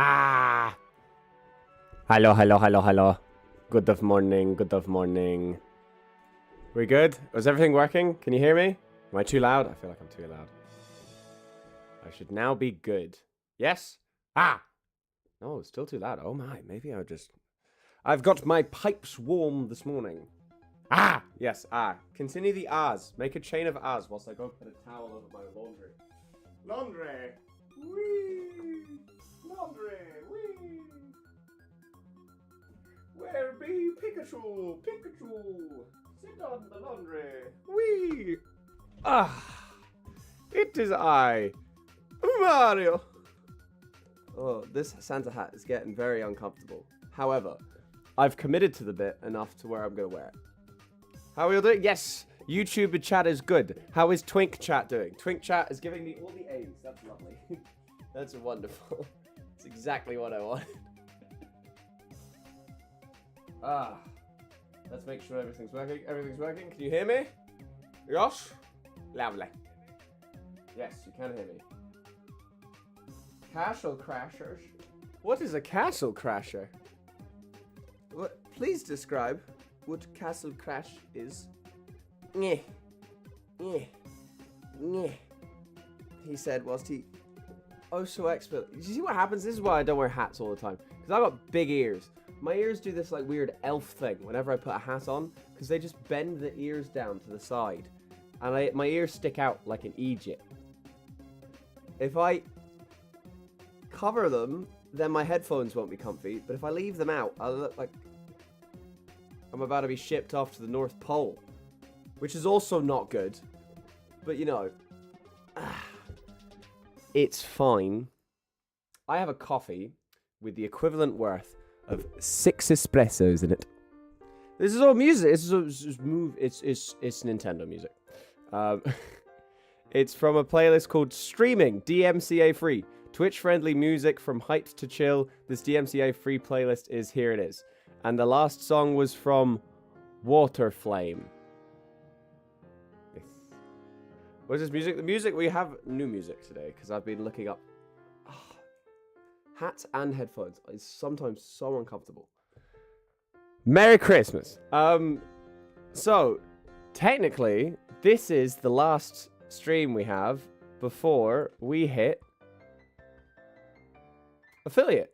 Ah! Hello, hello, hello, hello. Good of morning, good of morning. We good? Is everything working? Can you hear me? Am I too loud? I feel like I'm too loud. I should now be good. Yes? Ah! No, it's still too loud. Oh my, maybe I'll just... I've got my pipes warm this morning. Ah! Yes, ah. Continue the ahs. Make a chain of ahs whilst I go put a towel over my laundry. Laundry! Whee! Laundry! Whee! Where be Pikachu? Pikachu! Sit on the laundry. Whee! Ah! It is I, Mario! Oh, this Santa hat is getting very uncomfortable. However, I've committed to the bit enough to where I'm going to wear it. How are you doing? Yes! YouTube chat is good. How is Twink chat doing? Twink chat is giving me all the A's. That's lovely. That's wonderful. It's exactly what I wanted. Ah. Let's make sure everything's working. Everything's working. Can you hear me? Yes? Lovely. Yes, you can hear me. Castle crashers. What is a castle crasher? What? Please describe what castle crash is. Nyeh. Nyeh. Nyeh. He said whilst he oh so expert. You see what happens? This is why I don't wear hats all the time. Because I've got big ears. My ears do this like weird elf thing whenever I put a hat on. Because they just bend the ears down to the side. And my ears stick out like an Egypt. If I cover them, then my headphones won't be comfy. But if I leave them out, I'll look like I'm about to be shipped off to the North Pole. Which is also not good. But you know, it's fine. I have a coffee with the equivalent worth of 6 espressos in it. This is all music. It's Nintendo music. It's from a playlist called Streaming, DMCA free. Twitch friendly music from hyped to chill. This DMCA free playlist is here it is. And the last song was from Water Flame. What is this music? The music, we have new music today because I've been looking up. Hats and headphones is sometimes so uncomfortable. Merry Christmas. So, technically, this is the last stream we have before we hit affiliate.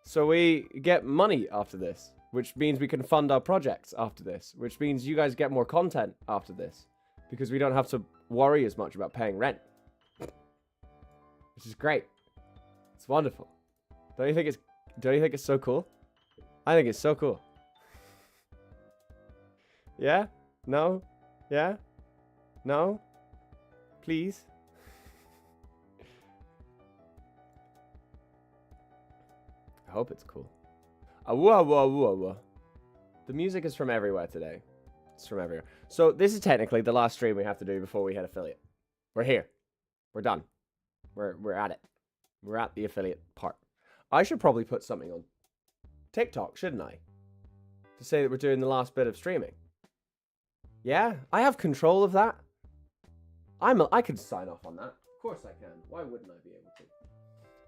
So we get money after this, which means we can fund our projects after this, which means you guys get more content after this, because we don't have to worry as much about paying rent. Which is great. It's wonderful. Don't you think it's so cool? I think it's so cool. Yeah? No? Yeah? No? Please? I hope it's cool. The music is from everywhere today. It's from everywhere. So this is technically the last stream we have to do before we hit affiliate. We're here. We're done. We're at it. We're at the affiliate part. I should probably put something on TikTok, shouldn't I? To say that we're doing the last bit of streaming. Yeah, I have control of that. I could sign off on that. Of course I can. Why wouldn't I be able to?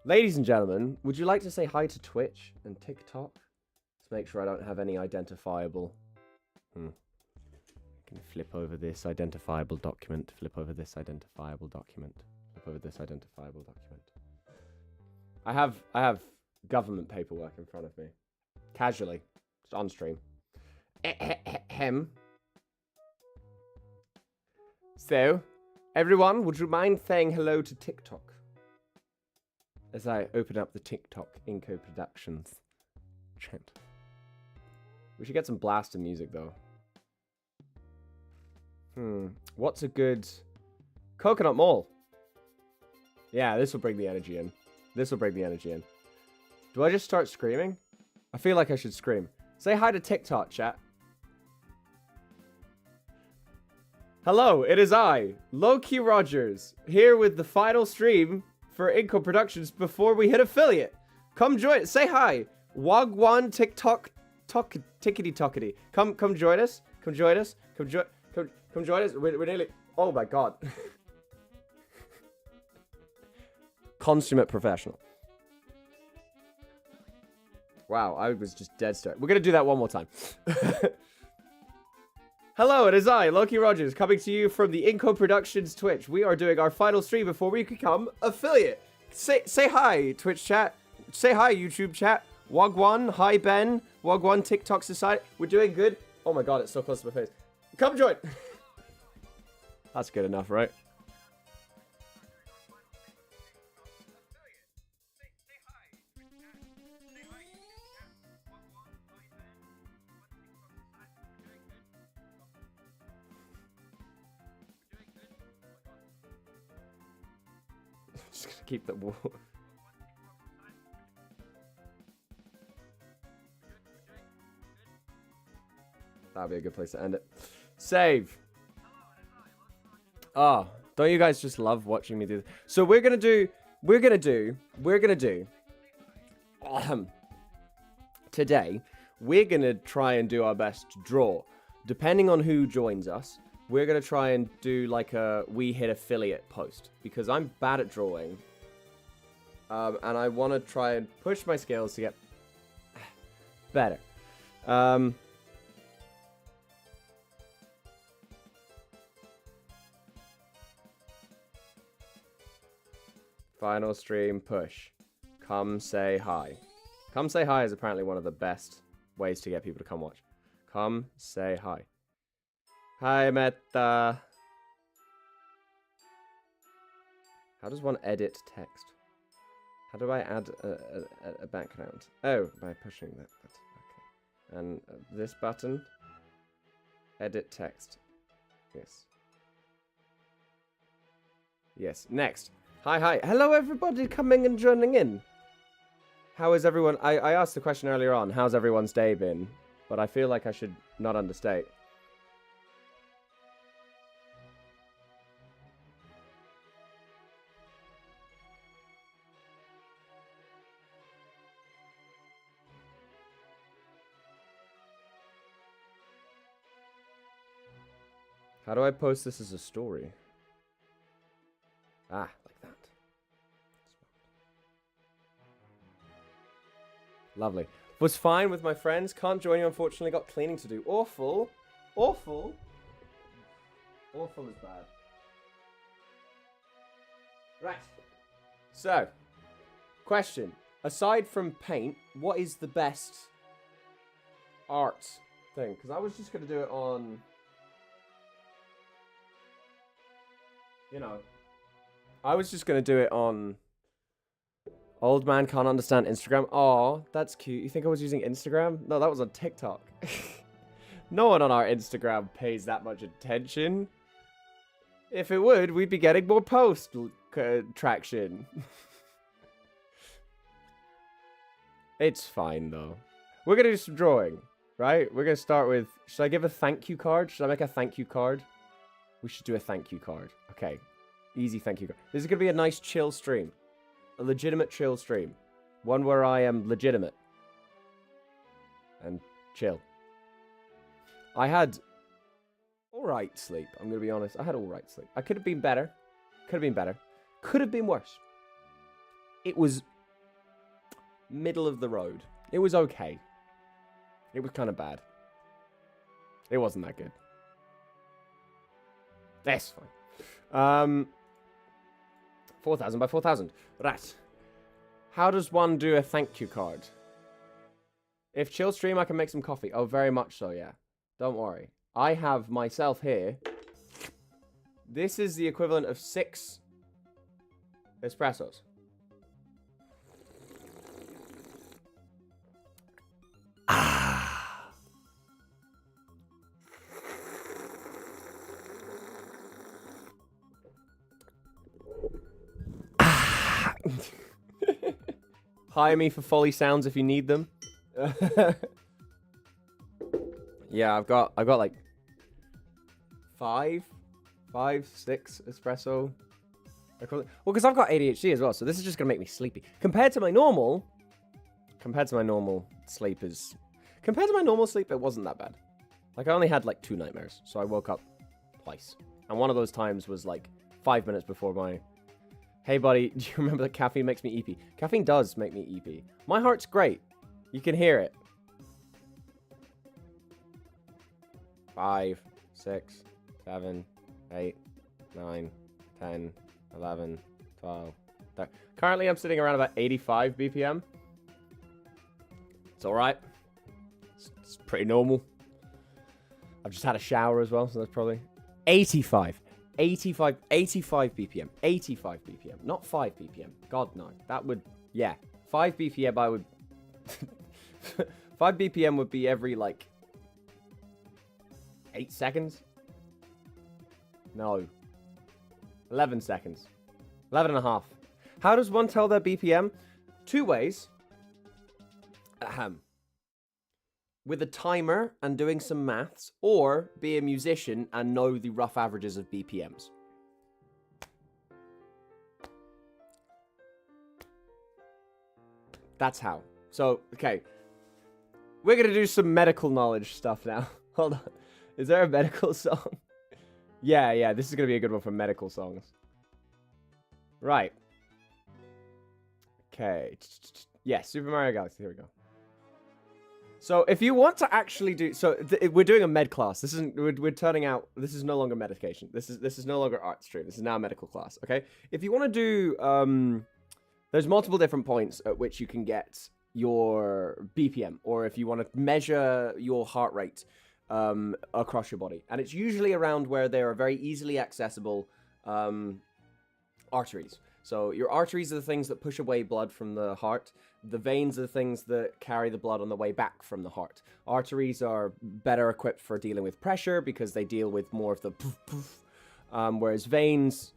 Ladies and gentlemen, would you like to say hi to Twitch and TikTok? Let's make sure I don't have any identifiable... I can flip over this identifiable document. Flip over this identifiable document. Flip over this identifiable document. I have government paperwork in front of me. Casually. Just on stream. So, everyone, would you mind saying hello to TikTok? As I open up the TikTok Inko Productions chant. We should get some blasting music, though. What's a good... Coconut Mall. Yeah, this will bring the energy in. This will bring the energy in. Do I just start screaming? I feel like I should scream. Say hi to TikTok, chat. Hello, it is I, Loki Rogers, here with the final stream for Inko Productions before we hit affiliate. Come join. Say hi. Wagwan TikTok tickety tockety. Come join us. Come join us. Come join us. We're nearly. Oh my god. consummate professional. Wow, I was just dead straight. We're going to do that one more time. Hello, it is I, Loki Rogers, coming to you from the Inko Productions Twitch. We are doing our final stream before we become affiliate. Say hi, Twitch chat. Say hi, YouTube chat. Wagwan, hi Ben. Wagwan, TikTok Society. We're doing good. Oh my god, it's so close to my face. Come join. That's good enough, right? Just gonna keep the wall. That'd be a good place to end it. Save. Oh, don't you guys just love watching me do this? So we're gonna do today, we're gonna try and do our best to draw. Depending on who joins us, we're gonna try and do like a we hit affiliate post because I'm bad at drawing. And I want to try and push my skills to get better. Final stream push. Come say hi. Come say hi is apparently one of the best ways to get people to come watch. Come say hi. Hi, Meta. How does one edit text? How do I add a background? Oh, by pushing that button. Okay. And this button. Edit text. Yes. Yes. Next. Hi. Hello, everybody coming and joining in. How is everyone? I asked the question earlier on. How's everyone's day been? But I feel like I should not understate. How do I post this as a story? Ah, like that. Lovely. Was fine with my friends. Can't join you, unfortunately. Got cleaning to do. Awful. Awful. Awful is bad. Right. So, question. Aside from paint, what is the best art thing? Because I was just going to do it on... You know, I was just going to do it on Old Man Can't Understand Instagram. Aw, that's cute. You think I was using Instagram? No, that was on TikTok. No one on our Instagram pays that much attention. If it would, we'd be getting more post traction. It's fine, though. We're going to do some drawing, right? We're going to start with... Should I give a thank you card? Should I make a thank you card? We should do a thank you card. Okay. Easy thank you card. This is going to be a nice chill stream. A legitimate chill stream. One where I am legitimate. And chill. I had alright sleep. I'm going to be honest. I had alright sleep. I could have been better. Could have been better. Could have been worse. It was middle of the road. It was okay. It was kind of bad. It wasn't that good. That's fine. 4,000 by 4,000. Right. How does one do a thank you card? If chill stream, I can make some coffee. Oh, very much so, yeah. Don't worry. I have myself here. This is the equivalent of 6 espressos. Hire me for Foley sounds if you need them. Yeah, I've got like 5, 6 espresso. Well, because I've got ADHD as well, so this is just gonna make me sleepy. Compared to my normal sleep, it wasn't that bad. Like I only had like 2 nightmares, so I woke up twice, and one of those times was like 5 minutes before my Hey, buddy, do you remember that caffeine makes me EP? Caffeine does make me EP. My heart's great. You can hear it. 5, 6, 7, 8, 9, 10, 11, 12, 13. Currently, I'm sitting around about 85 BPM. It's alright. It's pretty normal. I've just had a shower as well, so that's probably 85. 85 BPM. 85 BPM. Not 5 BPM. God, no. That would, yeah. 5 BPM, I would... 5 BPM would be every, like... 8 seconds? No. 11 seconds. 11 and a half. How does one tell their BPM? 2 ways. Ahem. With a timer and doing some maths, or be a musician and know the rough averages of BPMs. That's how. So, okay. We're going to do some medical knowledge stuff now. Hold on. Is there a medical song? Yeah, this is going to be a good one for medical songs. Right. Okay. Yeah, Super Mario Galaxy. Here we go. So, if you want to actually do... So, we're doing a med class. This isn't... We're turning out... This is no longer medication. This is no longer art stream. This is now a medical class, okay? If you want to do... there's multiple different points at which you can get your BPM. Or if you want to measure your heart rate across your body. And it's usually around where there are very easily accessible arteries. So your arteries are the things that push away blood from the heart. The veins are the things that carry the blood on the way back from the heart. Arteries are better equipped for dealing with pressure because they deal with more of the poof, poof. Whereas veins,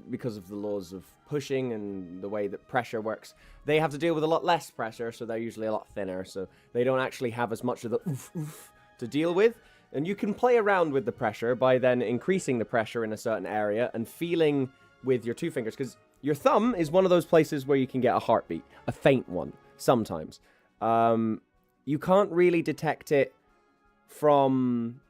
because of the laws of pushing and the way that pressure works, they have to deal with a lot less pressure, so they're usually a lot thinner. So they don't actually have as much of the oof, oof to deal with. And you can play around with the pressure by then increasing the pressure in a certain area and feeling with your 2 fingers, because your thumb is one of those places where you can get a heartbeat, a faint one, sometimes. You can't really detect it from,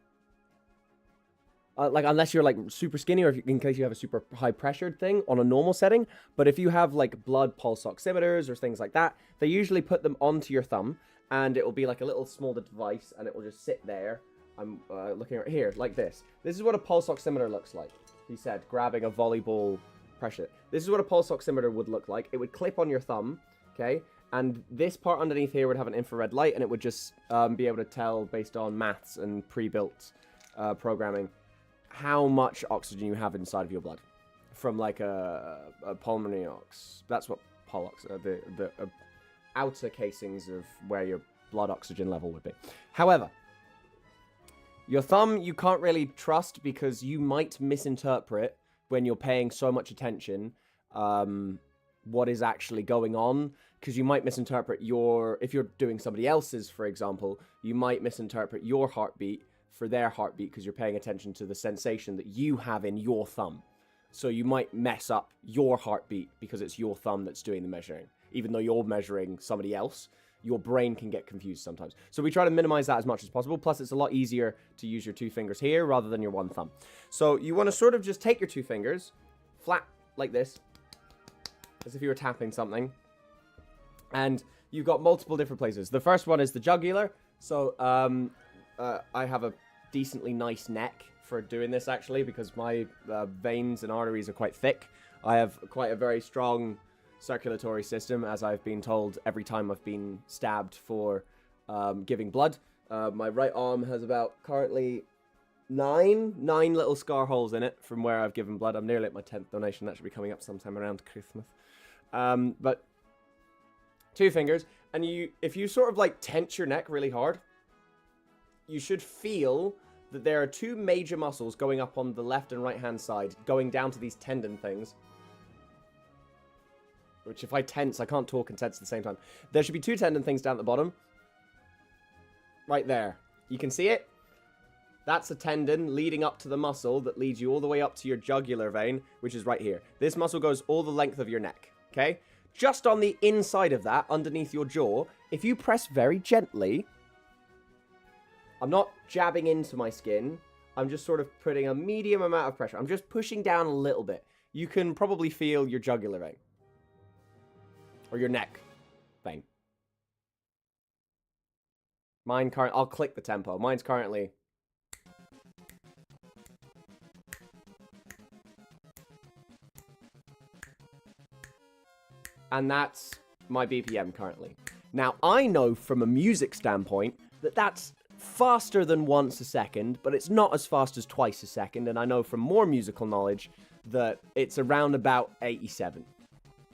like, unless you're, like, super skinny or in case you have a super high-pressured thing on a normal setting. But if you have, like, blood pulse oximeters or things like that, they usually put them onto your thumb, and it will be like a little small device, and it will just sit there. I'm looking right here, like this. This is what a pulse oximeter looks like. He said, grabbing a volleyball pressure. This is what a pulse oximeter would look like. It would clip on your thumb, okay? And this part underneath here would have an infrared light, and it would just be able to tell, based on maths and pre-built programming, how much oxygen you have inside of your blood. From like a pulmonary ox. That's what pulmox, the outer casings of where your blood oxygen level would be. However, your thumb you can't really trust because you might misinterpret when you're paying so much attention what is actually going on, because you might misinterpret if you're doing somebody else's, for example, you might misinterpret your heartbeat for their heartbeat because you're paying attention to the sensation that you have in your thumb. So you might mess up your heartbeat because it's your thumb that's doing the measuring. Even though you're measuring somebody else, your brain can get confused sometimes. So we try to minimize that as much as possible. Plus, it's a lot easier to use your 2 fingers here rather than your 1 thumb. So you want to sort of just take your 2 fingers, flat like this, as if you were tapping something. And you've got multiple different places. The first one is the jugular. So I have a decently nice neck for doing this, actually, because my veins and arteries are quite thick. I have quite a very strong circulatory system, as I've been told every time I've been stabbed for giving blood. My right arm has about currently nine little scar holes in it from where I've given blood. I'm nearly at my 10th donation. That should be coming up sometime around Christmas. But 2 fingers, and if you sort of like tense your neck really hard, you should feel that there are 2 major muscles going up on the left and right hand side, going down to these tendon things. Which, if I tense, I can't talk and tense at the same time. There should be 2 tendon things down at the bottom. Right there. You can see it? That's a tendon leading up to the muscle that leads you all the way up to your jugular vein, which is right here. This muscle goes all the length of your neck, okay? Just on the inside of that, underneath your jaw, if you press very gently... I'm not jabbing into my skin. I'm just sort of putting a medium amount of pressure. I'm just pushing down a little bit. you can probably feel your jugular vein. Or your neck vein. I'll click the tempo. Mine's currently... And that's my BPM currently. Now, I know from a music standpoint that that's faster than once a second, but it's not as fast as twice a second. And I know from more musical knowledge that it's around about 87.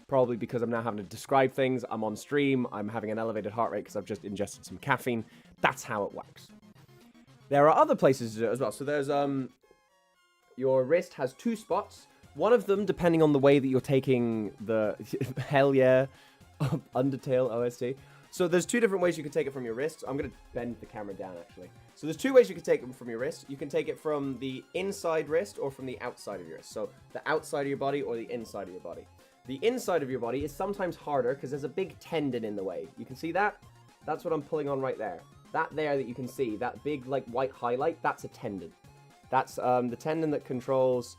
Probably because I'm now having to describe things. I'm on stream. I'm having an elevated heart rate because I've just ingested some caffeine. That's how it works. There are other places to do it as well. So there's, your wrist has 2 spots. One of them, depending on the way that you're taking the, hell yeah, Undertale OST. So there's 2 different ways you can take it from your wrist. I'm going to bend the camera down, actually. So there's 2 ways you can take it from your wrist. You can take it from the inside wrist or from the outside of your wrist. So the outside of your body or the inside of your body. The inside of your body is sometimes harder because there's a big tendon in the way. You can see that? That's what I'm pulling on right there. That there that you can see, that big like white highlight, that's a tendon. That's the tendon that controls...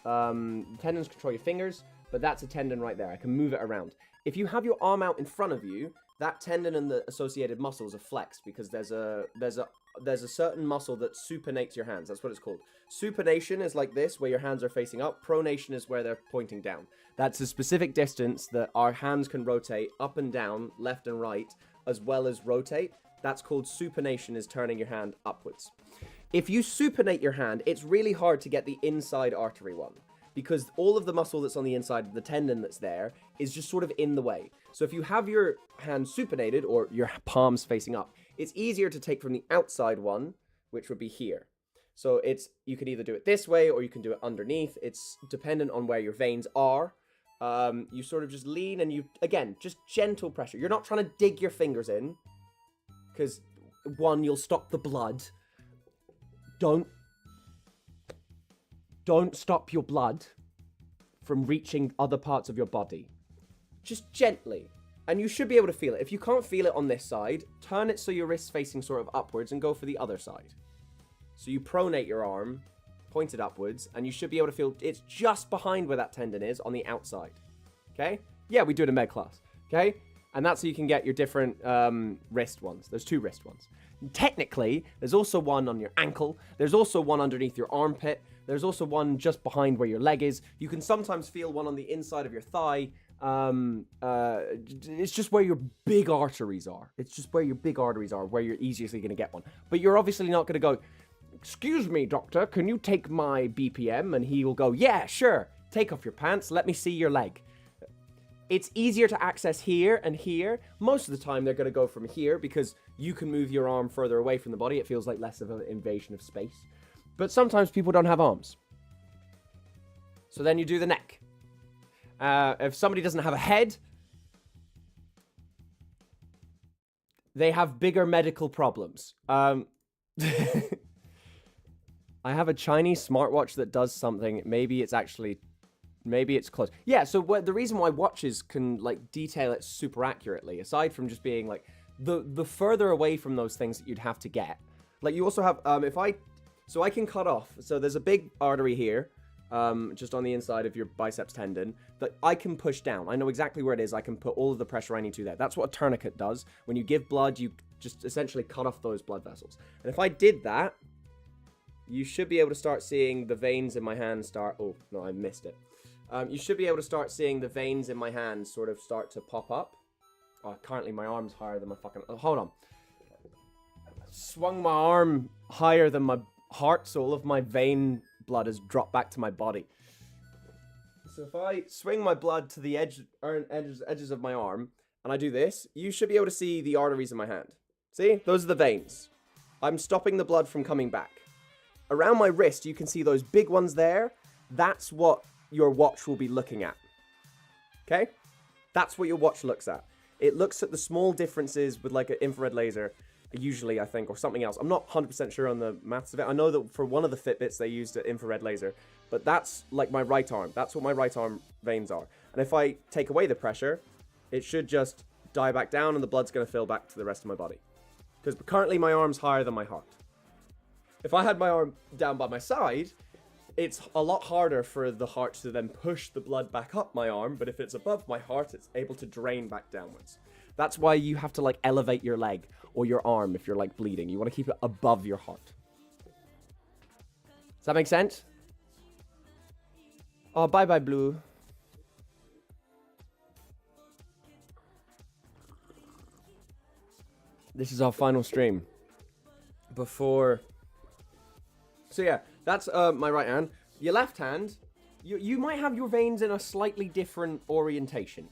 tendons control your fingers, but that's a tendon right there. I can move it around. If you have your arm out in front of you, that tendon and the associated muscles are flexed because there's a certain muscle that supinates your hands. That's what it's called. Supination is like this, where your hands are facing up. Pronation is where they're pointing down. That's a specific distance that our hands can rotate up and down, left and right, as well as rotate. That's called supination, is turning your hand upwards. If you supinate your hand, it's really hard to get the inside artery one because all of the muscle that's on the inside, the tendon that's there, is just sort of in the way. So if you have your hand supinated or your palms facing up, it's easier to take from the outside one, which would be here. So you can either do it this way or you can do it underneath. It's dependent on where your veins are. You sort of just lean and you, again, just gentle pressure. You're not trying to dig your fingers in because, one, you'll stop the blood. Don't stop your blood from reaching other parts of your body. Just gently. And you should be able to feel it. If you can't feel it on this side, turn it so your wrist's facing sort of upwards and go for the other side. So you pronate your arm, point it upwards, and you should be able to feel it's just behind where that tendon is on the outside. Okay? Yeah, we do it in med class. Okay? And that's how you can get your different wrist ones. There's 2 wrist ones. Technically, there's also one on your ankle. There's also one underneath your armpit. There's also one just behind where your leg is. You can sometimes feel one on the inside of your thigh. It's just where your big arteries are. It's just where your big arteries are, where you're easily going to get one. But you're obviously not going to go, "Excuse me, doctor, can you take my BPM?" And he will go, "Yeah, sure. Take off your pants. Let me see your leg." It's easier to access here and here. Most of the time, they're going to go from here because you can move your arm further away from the body. It feels like less of an invasion of space. But sometimes people don't have arms. So then you do the neck. If somebody doesn't have a head, they have bigger medical problems. I have a Chinese smartwatch that does something. Maybe it's close. Yeah, so the reason why watches can, like, detail it super accurately, aside from just being, like, the further away from those things that you'd have to get. Like, you also have, so I can cut off. So there's a big artery here, just on the inside of your biceps tendon, that I can push down. I know exactly where it is. I can put all of the pressure I need to there. That's what a tourniquet does. When you give blood, you just essentially cut off those blood vessels. And if I did that, you should be able to start seeing the veins in my hand start... Oh, no, I missed it. You should be able to start seeing the veins in my hand sort of start to pop up. Oh, currently my arm's higher than my fucking... Oh, hold on. Swung my arm higher than my heart, so all of my vein blood has dropped back to my body. So if I swing my blood to the edges of my arm, and I do this, you should be able to see the arteries in my hand. See? Those are the veins. I'm stopping the blood from coming back. Around my wrist, you can see those big ones there. That's what your watch will be looking at. Okay? That's what your watch looks at. It looks at the small differences with like an infrared laser, usually, I think, or something else. I'm not 100% sure on the maths of it. I know that for one of the Fitbits, they used an infrared laser, but that's like my right arm. That's what my right arm veins are. And if I take away the pressure, it should just die back down and the blood's going to fill back to the rest of my body. Because currently my arm's higher than my heart. If I had my arm down by my side, it's a lot harder for the heart to then push the blood back up my arm, but if it's above my heart, it's able to drain back downwards. That's why you have to, like, elevate your leg or your arm if you're, like, bleeding. You want to keep it above your heart. Does that make sense? Oh, bye-bye, Blue. This is our final stream. Before... So, yeah, that's my right hand. Your left hand, you might have your veins in a slightly different orientation.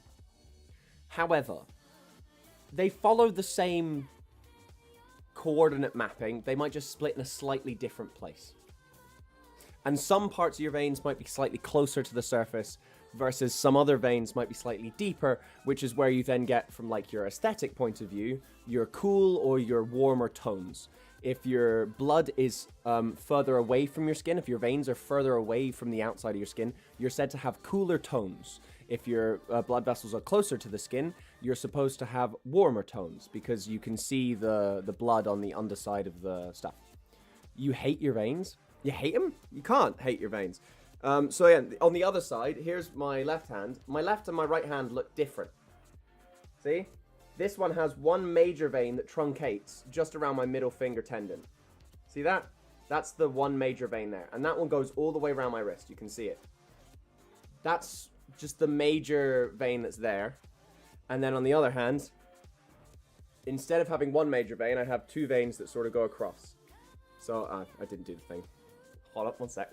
However, they follow the same coordinate mapping. They might just split in a slightly different place. And some parts of your veins might be slightly closer to the surface versus some other veins might be slightly deeper, which is where you then get, from like your aesthetic point of view, your cool or your warmer tones. If your blood is further away from your skin, if your veins are further away from the outside of your skin, you're said to have cooler tones. If your blood vessels are closer to the skin, you're supposed to have warmer tones because you can see the blood on the underside of the stuff. You hate your veins? You hate them? You can't hate your veins. So yeah, on the other side, here's my left hand. My left and my right hand look different. See? This one has one major vein that truncates just around my middle finger tendon. See that? That's the one major vein there. And that one goes all the way around my wrist. You can see it. That's just the major vein that's there. And then on the other hand, instead of having one major vein, I have two veins that sort of go across. So, I didn't do the thing. Hold up one sec.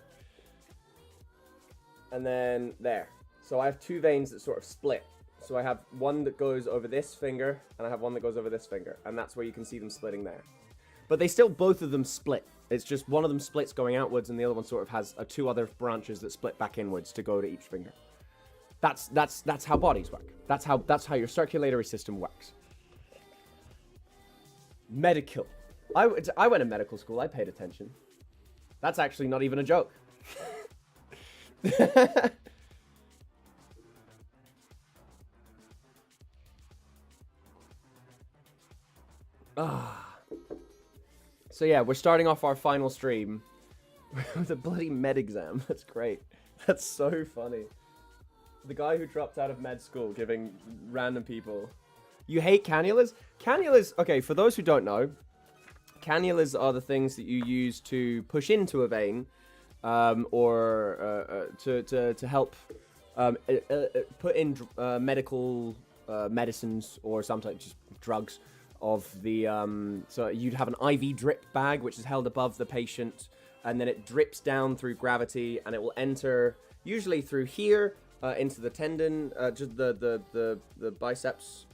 And then there. So I have two veins that sort of split. So I have one that goes over this finger, and I have one that goes over this finger. And that's where you can see them splitting there. But they still, both of them split. It's just one of them splits going outwards, and the other one sort of has two other branches that split back inwards to go to each finger. That's how bodies work. That's how your circulatory system works. Medical. I went to medical school. I paid attention. That's actually not even a joke. So yeah, we're starting off our final stream with a bloody med exam. That's great. That's so funny. The guy who dropped out of med school giving random people... You hate cannulas? Cannulas, okay, for those who don't know, cannulas are the things that you use to push into a vein or to help put in medical medicines or sometimes just drugs of the... so you'd have an IV drip bag which is held above the patient, and then it drips down through gravity, and it will enter usually through here into the tendon, just the biceps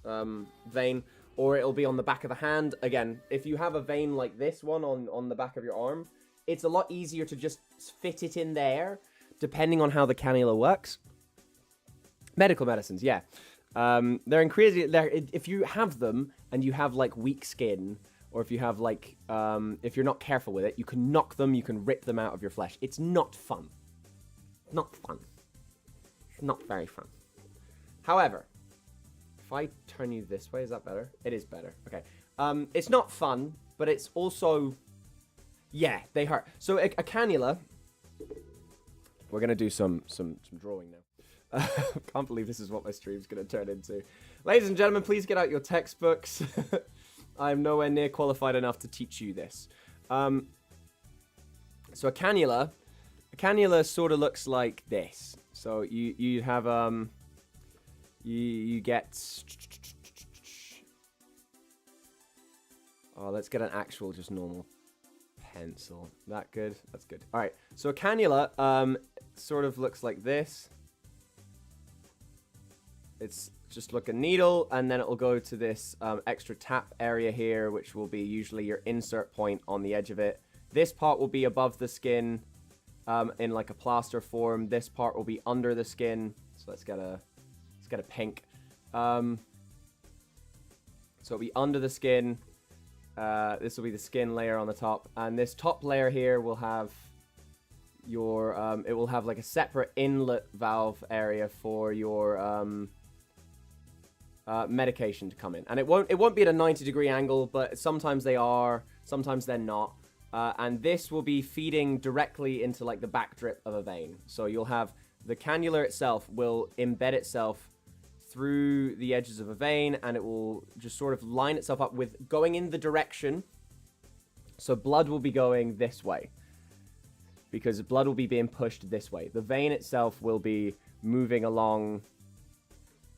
vein, or it'll be on the back of the hand. Again, if you have a vein like this one on the back of your arm, it's a lot easier to just fit it in there, depending on how the cannula works. Medical medicines, yeah. They're increasingly... if you have them and you have, like, weak skin, or if you have, like... if you're not careful with it, you can knock them, you can rip them out of your flesh. It's not fun. Not fun. It's not very fun. However, if I turn you this way, is that better? It is better. Okay. It's not fun, but it's also... Yeah, they hurt. So a cannula... We're going to do some drawing now. Can't believe this is what my stream's going to turn into. Ladies and gentlemen, please get out your textbooks. I am nowhere near qualified enough to teach you this. So a cannula sort of looks like this. So you have you get... Oh, let's get an actual just normal pencil. That good? That's good. All right. So a cannula sort of looks like this. It's just like a needle, and then it will go to this extra tap area here, which will be usually your insert point on the edge of it. This part will be above the skin in like a plaster form. This part will be under the skin. So let's get a pink. So it'll be under the skin. This will be the skin layer on the top, and this top layer here will have your it will have like a separate inlet valve area for your medication to come in, and it won't be at a 90-degree angle, but sometimes they are, sometimes they're not. And this will be feeding directly into like the back drip of a vein. So you'll have the cannula itself will embed itself through the edges of a vein, and it will just sort of line itself up with going in the direction. So blood will be going this way, because blood will be being pushed this way. The vein itself will be moving along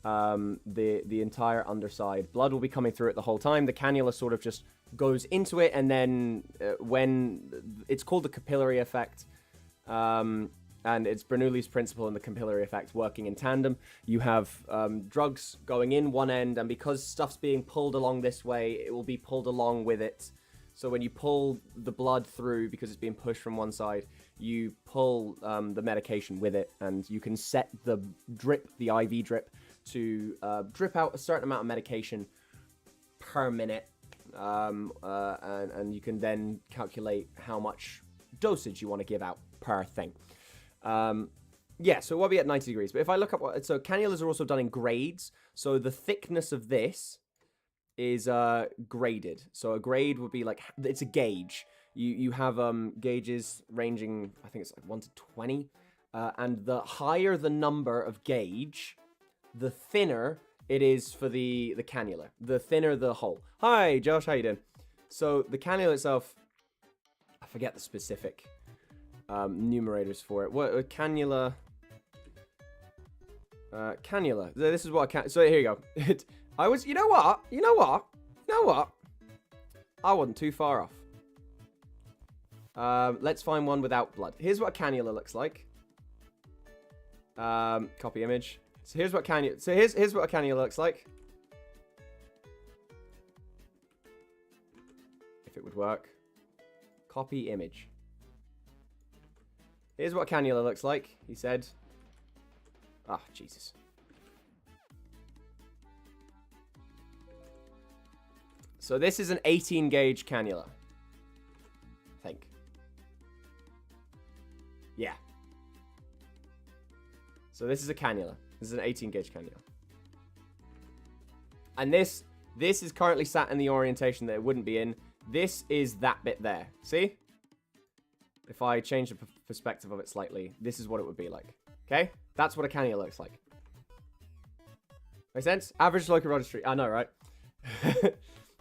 the entire underside. Blood will be coming through it the whole time. The cannula sort of just goes into it, and then when it's called the capillary effect, and it's Bernoulli's principle and the capillary effect working in tandem. You have drugs going in one end, and because stuff's being pulled along this way, it will be pulled along with it. So when you pull the blood through, because it's being pushed from one side, you pull the medication with it, and you can set the drip, the IV drip, to drip out a certain amount of medication per minute, and you can then calculate how much dosage you want to give out per thing. Yeah, so we'll be at 90 degrees. But if I look up what... So cannulas are also done in grades. So the thickness of this is graded. So a grade would be like... It's a gauge. You have gauges ranging, I think it's like 1 to 20. And the higher the number of gauge, the thinner it is for the cannula. The thinner the hole. Hi, Josh. How you doing? So the cannula itself... I forget the specific... numerators for it. What cannula? Cannula. This is what I can. So here you go. I was. You know what? You know what? You know what? I wasn't too far off. Let's find one without blood. Here's what a cannula looks like. Copy image. So here's what cannula. So here's what a cannula looks like. If it would work. Copy image. Here's what a cannula looks like, he said. Ah, Jesus. So this is an 18 gauge cannula. I think. Yeah. So this is a cannula. This is an 18 gauge cannula. And this is currently sat in the orientation that it wouldn't be in. This is that bit there. See? If I change the perspective of it slightly, this is what it would be like. Okay? That's what a cannula looks like. Make sense? Average local registry. I know, right?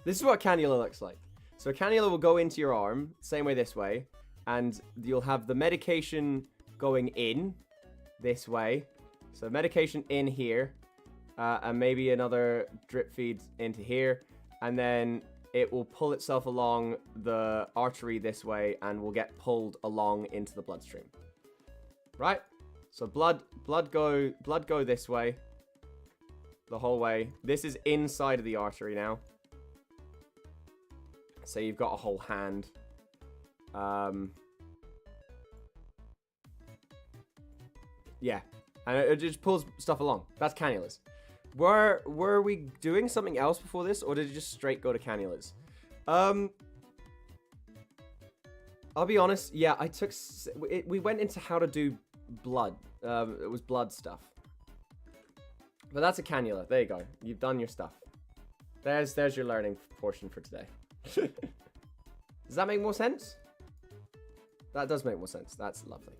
This is what a cannula looks like. So a cannula will go into your arm, same way this way, and you'll have the medication going in this way. So medication in here, and maybe another drip feed into here, and then it will pull itself along the artery this way and will get pulled along into the bloodstream. Right? So blood go this way. The whole way. This is inside of the artery now. So you've got a whole hand. Yeah. And it just pulls stuff along. That's cannulas. Were we doing something else before this, or did it just straight go to cannulas? I'll be honest. Yeah, we went into how to do blood. It was blood stuff. But that's a cannula. There you go. You've done your stuff. There's your learning portion for today. Does that make more sense? That does make more sense. That's lovely.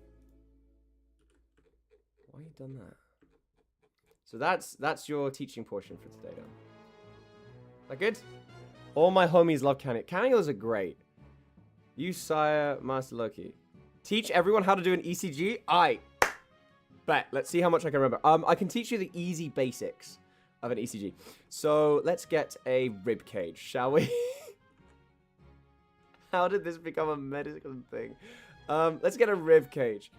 Why you done that? So that's your teaching portion for today, then. That good? All my homies love cannulas. Cannulas are great. You, Sire, Master Loki. Teach everyone how to do an ECG? I bet. Let's see how much I can remember. I can teach you the easy basics of an ECG. So let's get a rib cage, shall we? How did this become a medical thing? Let's get a rib cage.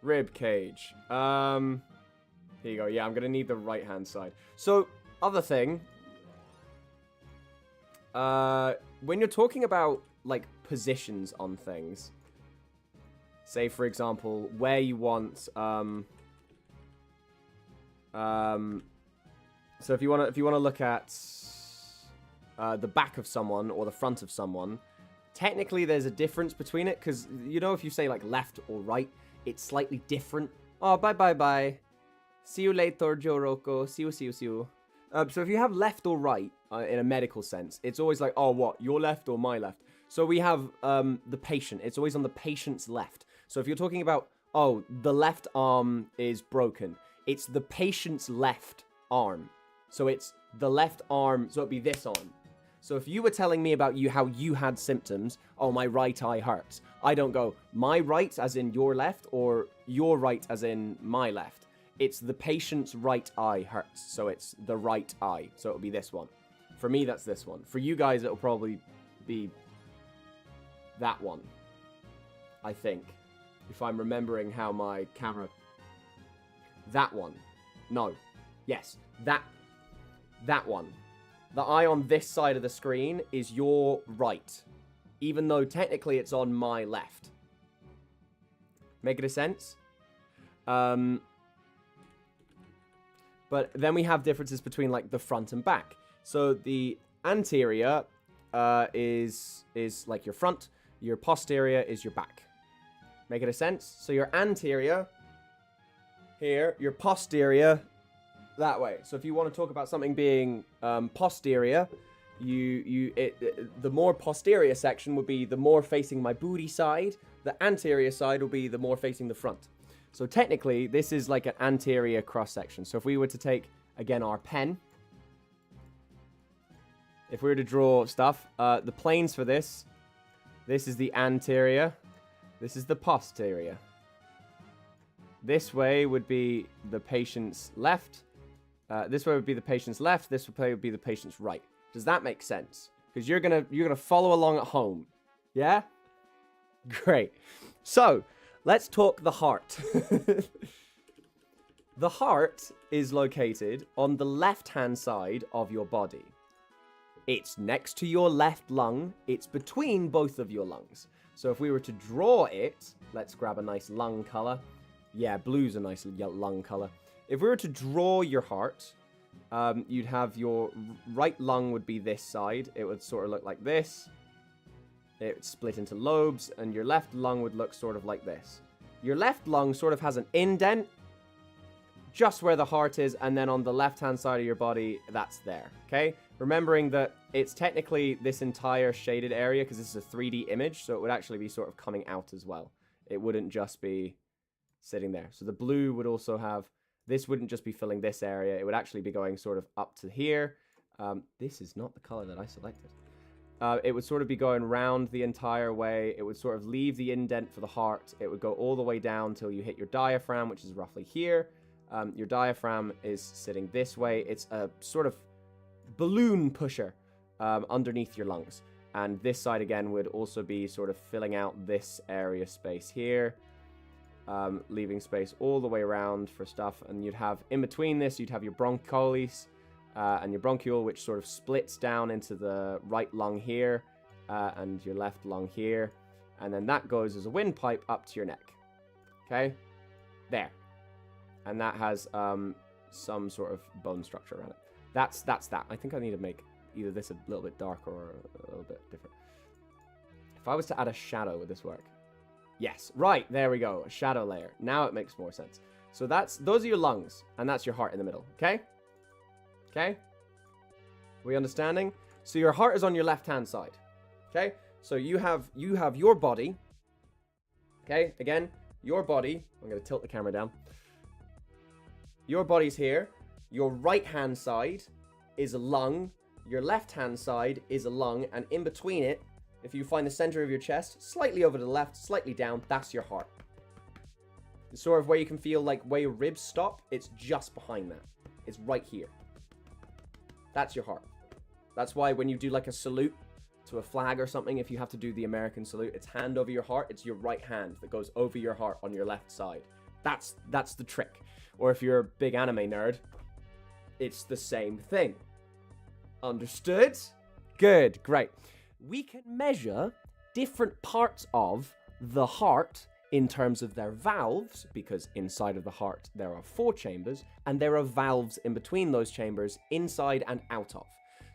Rib cage. Here you go. Yeah, I'm gonna need the right hand side. So, other thing. When you're talking about like positions on things, say for example, where you want so if you wanna look at the back of someone or the front of someone, technically there's a difference between it, because you know, if you say like left or right, it's slightly different. Oh, bye. See you later, Joe Rocco. See you. So if you have left or right in a medical sense, it's always like, oh, what? Your left or my left? So we have the patient. It's always on the patient's left. So if you're talking about, oh, the left arm is broken, it's the patient's left arm. So it's the left arm, so it'd be this arm. So if you were telling me about how you had symptoms, oh, my right eye hurts, I don't go, my right as in your left or your right as in my left. It's the patient's right eye hurts, so it's the right eye. So it'll be this one. For me, that's this one. For you guys, it'll probably be that one, I think. If I'm remembering how my camera... That one. No. Yes. That one. The eye on this side of the screen is your right, even though technically it's on my left. Make it a sense? But then we have differences between like the front and back. So the anterior is like your front, your posterior is your back. Make it a sense? So your anterior here, your posterior that way. So if you want to talk about something being posterior, the more posterior section would be the more facing my booty side. The anterior side will be the more facing the front. So technically, this is like an anterior cross section. So if we were to take, again, our pen, if we were to draw stuff, the planes for this is the anterior, this is the posterior. This way would be the patient's left. This way would be the patient's left. This way would be the patient's right. Does that make sense? Because you're gonna follow along at home. Yeah? Great. So, let's talk the heart. The heart is located on the left-hand side of your body. It's next to your left lung. It's between both of your lungs. So if we were to draw it, let's grab a nice lung color. Yeah, blue's a nice lung color. If we were to draw your heart, you'd have your right lung would be this side. It would sort of look like this. It would split into lobes, and your left lung would look sort of like this. Your left lung sort of has an indent just where the heart is, and then on the left-hand side of your body, that's there, okay? Remembering that it's technically this entire shaded area, because this is a 3D image, so it would actually be sort of coming out as well. It wouldn't just be sitting there. So the blue would also have... This wouldn't just be filling this area. It would actually be going sort of up to here. This is not the color that I selected. It would sort of be going round the entire way. It would sort of leave the indent for the heart. It would go all the way down till you hit your diaphragm, which is roughly here. Your diaphragm is sitting this way. It's a sort of balloon pusher underneath your lungs. And this side, again, would also be sort of filling out this area space here. Leaving space all the way around for stuff, and you'd have in between this, you'd have your bronchioles and your bronchiole, which sort of splits down into the right lung here and your left lung here, and then that goes as a windpipe up to your neck. Okay, there, and that has some sort of bone structure around it. That's that. I think I need to make either this a little bit darker or a little bit different. If I was to add a shadow, would this work? Yes, right, there we go, a shadow layer. Now it makes more sense. So those are your lungs, and that's your heart in the middle, okay? Okay? We understanding? So your heart is on your left-hand side, okay? So you have your body, okay? Again, your body, I'm going to tilt the camera down. Your body's here. Your right-hand side is a lung. Your left-hand side is a lung, and in between it, if you find the center of your chest, slightly over to the left, slightly down, that's your heart. It's sort of where you can feel like where your ribs stop, it's just behind that. It's right here. That's your heart. That's why when you do like a salute to a flag or something, if you have to do the American salute, it's hand over your heart. It's your right hand that goes over your heart on your left side. That's the trick. Or if you're a big anime nerd, it's the same thing. Understood? Good, great. We can measure different parts of the heart in terms of their valves, because inside of the heart there are 4 chambers, and there are valves in between those chambers, inside and out of.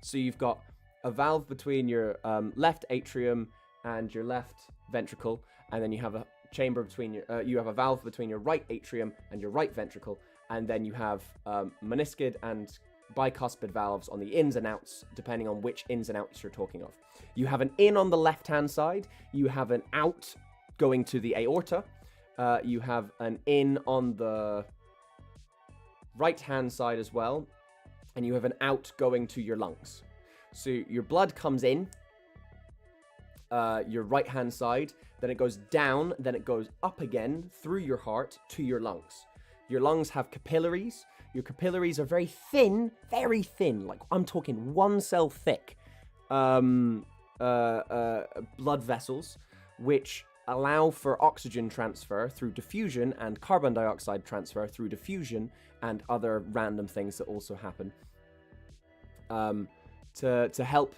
So you've got a valve between your left atrium and your left ventricle, and then you have a chamber between your, you have a valve between your right atrium and your right ventricle, and then you have meniscid and bicuspid valves on the ins and outs, depending on which ins and outs you're talking of. You have an in on the left-hand side. You have an out going to the aorta. You have an in on the right-hand side as well. And you have an out going to your lungs. So your blood comes in, your right-hand side, then it goes down, then it goes up again through your heart to your lungs. Your lungs have capillaries. Your capillaries are very thin, like I'm talking 1 cell thick blood vessels, which allow for oxygen transfer through diffusion and carbon dioxide transfer through diffusion and other random things that also happen to help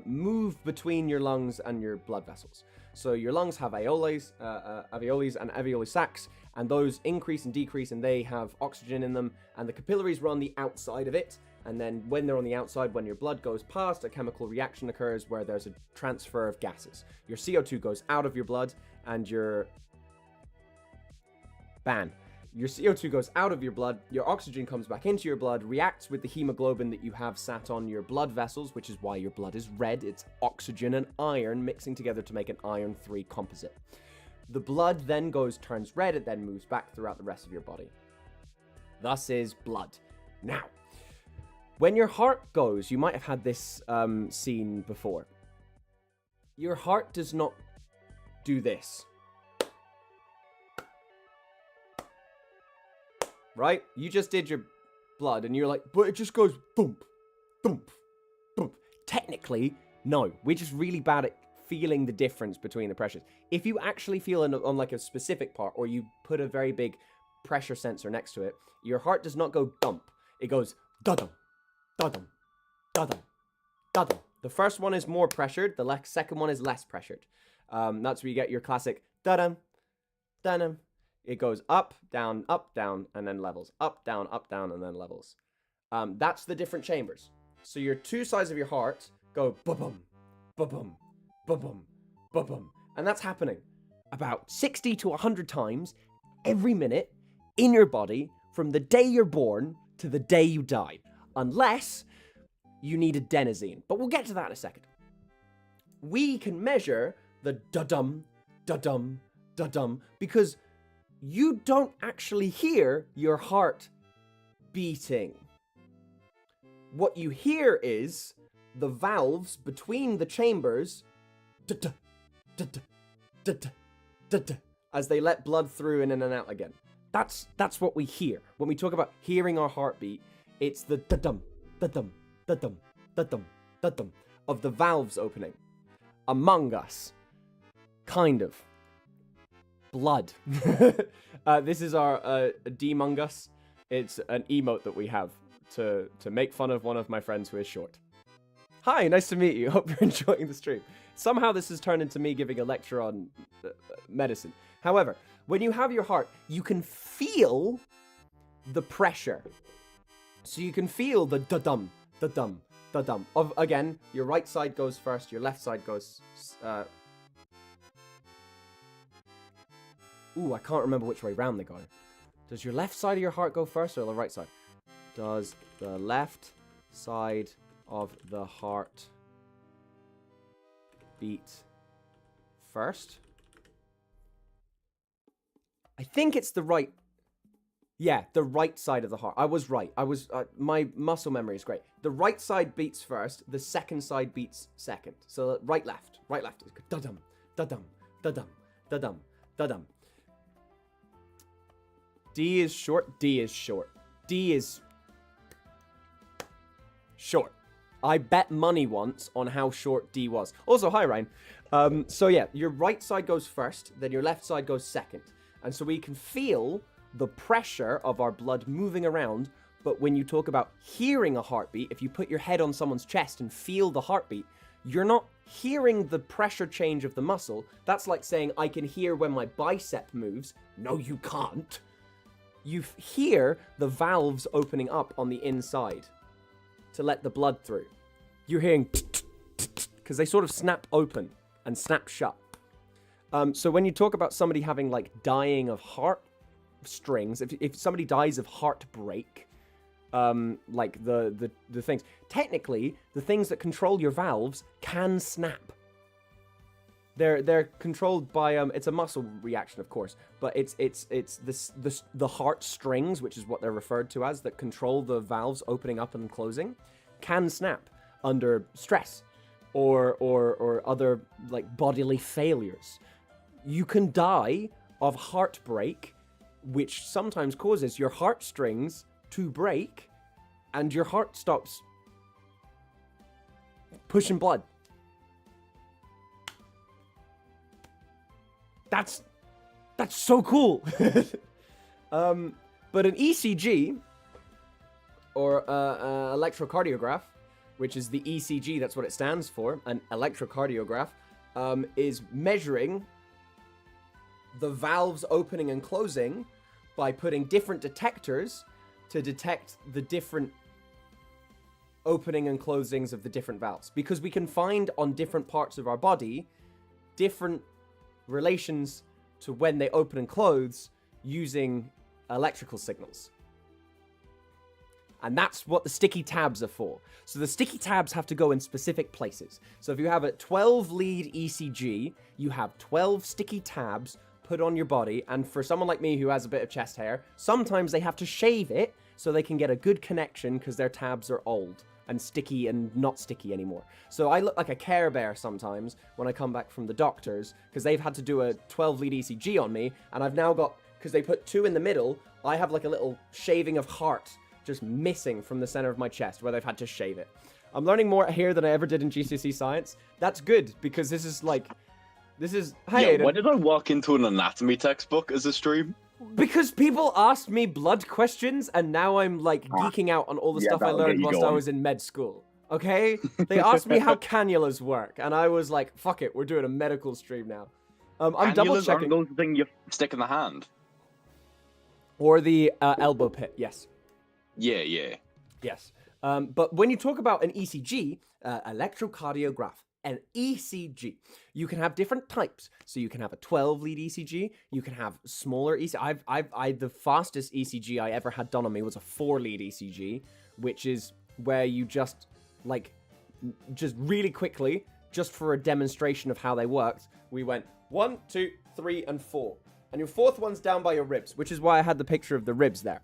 move between your lungs and your blood vessels. So your lungs have alveoles and alveoli sacs, and those increase and decrease, and they have oxygen in them, and the capillaries run the outside of it. And then when they're on the outside, when your blood goes past, a chemical reaction occurs where there's a transfer of gases. Your CO2 goes out of your blood, and your CO2 goes out of your blood, your oxygen comes back into your blood, reacts with the hemoglobin that you have sat on your blood vessels, which is why your blood is red. It's oxygen and iron mixing together to make an iron 3 composite. The blood then turns red, it then moves back throughout the rest of your body. Thus is blood. Now, when your heart goes, you might have had this scene before. Your heart does not do this. Right? You just did your blood and you're like, but it just goes thump, thump, thump. Technically, no. We're just really bad at feeling the difference between the pressures. If you actually feel on like a specific part, or you put a very big pressure sensor next to it, your heart does not go dump. It goes da-dum, da-dum, da-dum, da-dum. The first one is more pressured. The second one is less pressured. That's where you get your classic da-dum, da-dum. It goes up, down, and then levels. Up, down, and then levels. That's the different chambers. So your two sides of your heart go ba-bum, ba-bum, ba-bum, ba-bum. And that's happening about 60 to 100 times every minute in your body from the day you're born to the day you die. Unless you need adenosine. But we'll get to that in a second. We can measure the da-dum, da-dum, da-dum, because you don't actually hear your heart beating. What you hear is the valves between the chambers da-da, da-da, da-da, da-da, as they let blood through in and out again. That's what we hear. When we talk about hearing our heartbeat, it's the da-dum, da-dum, da-dum, da-dum, da-dum of the valves opening. Among Us. Kind of. Blood. This is our Demong Us. It's an emote that we have to make fun of one of my friends who is short. Hi, nice to meet you. Hope you're enjoying the stream. Somehow this has turned into me giving a lecture on medicine. However, when you have your heart, you can feel the pressure. So you can feel the da-dum, da-dum, da-dum. Again, your right side goes first, your left side goes... Ooh, I can't remember which way round they go. Does your left side of your heart go first or the right side? Does the left side of the heart beat first? I think it's the right. Yeah, the right side of the heart. I was right. My muscle memory is great. The right side beats first. The second side beats second. So right, left. Right, left. Da-dum, da-dum, da-dum, da-dum, da-dum. D is short. D is short. D is short. I bet money once on how short D was. Also, hi, Ryan. So yeah, your right side goes first, then your left side goes second. And so we can feel the pressure of our blood moving around. But when you talk about hearing a heartbeat, if you put your head on someone's chest and feel the heartbeat, you're not hearing the pressure change of the muscle. That's like saying, I can hear when my bicep moves. No, you can't. You hear the valves opening up on the inside to let the blood through. You're hearing because they sort of snap open and snap shut. So when you talk about somebody having like dying of heart strings, if somebody dies of heartbreak, like the things. Technically, the things that control your valves can snap. They're controlled by it's a muscle reaction, of course, but it's the heart strings, which is what they're referred to as, that control the valves opening up and closing, can snap under stress or other like bodily failures. You can die of heartbreak, which sometimes causes your heartstrings to break and your heart stops pushing blood. That's so cool. But an ECG, or electrocardiograph, which is the ECG, that's what it stands for, an electrocardiograph, is measuring the valves opening and closing by putting different detectors to detect the different opening and closings of the different valves. Because we can find on different parts of our body different relations to when they open and close using electrical signals. And that's what the sticky tabs are for. So the sticky tabs have to go in specific places. So if you have a 12-lead ECG, you have 12 sticky tabs put on your body. And for someone like me who has a bit of chest hair, sometimes they have to shave it so they can get a good connection because their tabs are old and sticky and not sticky anymore. So I look like a Care Bear sometimes when I come back from the doctors because they've had to do a 12-lead ECG on me, and I've now got, because they put 2 in the middle, I have like a little shaving of heart just missing from the center of my chest where they've had to shave it. I'm learning more here than I ever did in GCSE science. That's good, because this is, hey, yeah, when did I walk into an anatomy textbook as a stream? Because people asked me blood questions, and now I'm like geeking out on all the stuff I learned whilst I was in med school. Okay? They asked me how cannulas work, and I was like, fuck it, we're doing a medical stream now. I'm double checking. Those things you stick in the hand. Or the elbow pit, yes. Yeah. Yes. But when you talk about an ECG, electrocardiograph, an ECG, you can have different types. So you can have a 12-lead ECG. You can have smaller ECG. The fastest ECG I ever had done on me was a 4-lead ECG, which is where you just really quickly, just for a demonstration of how they worked, we went 1, 2, 3, and 4. And your 4th one's down by your ribs, which is why I had the picture of the ribs there.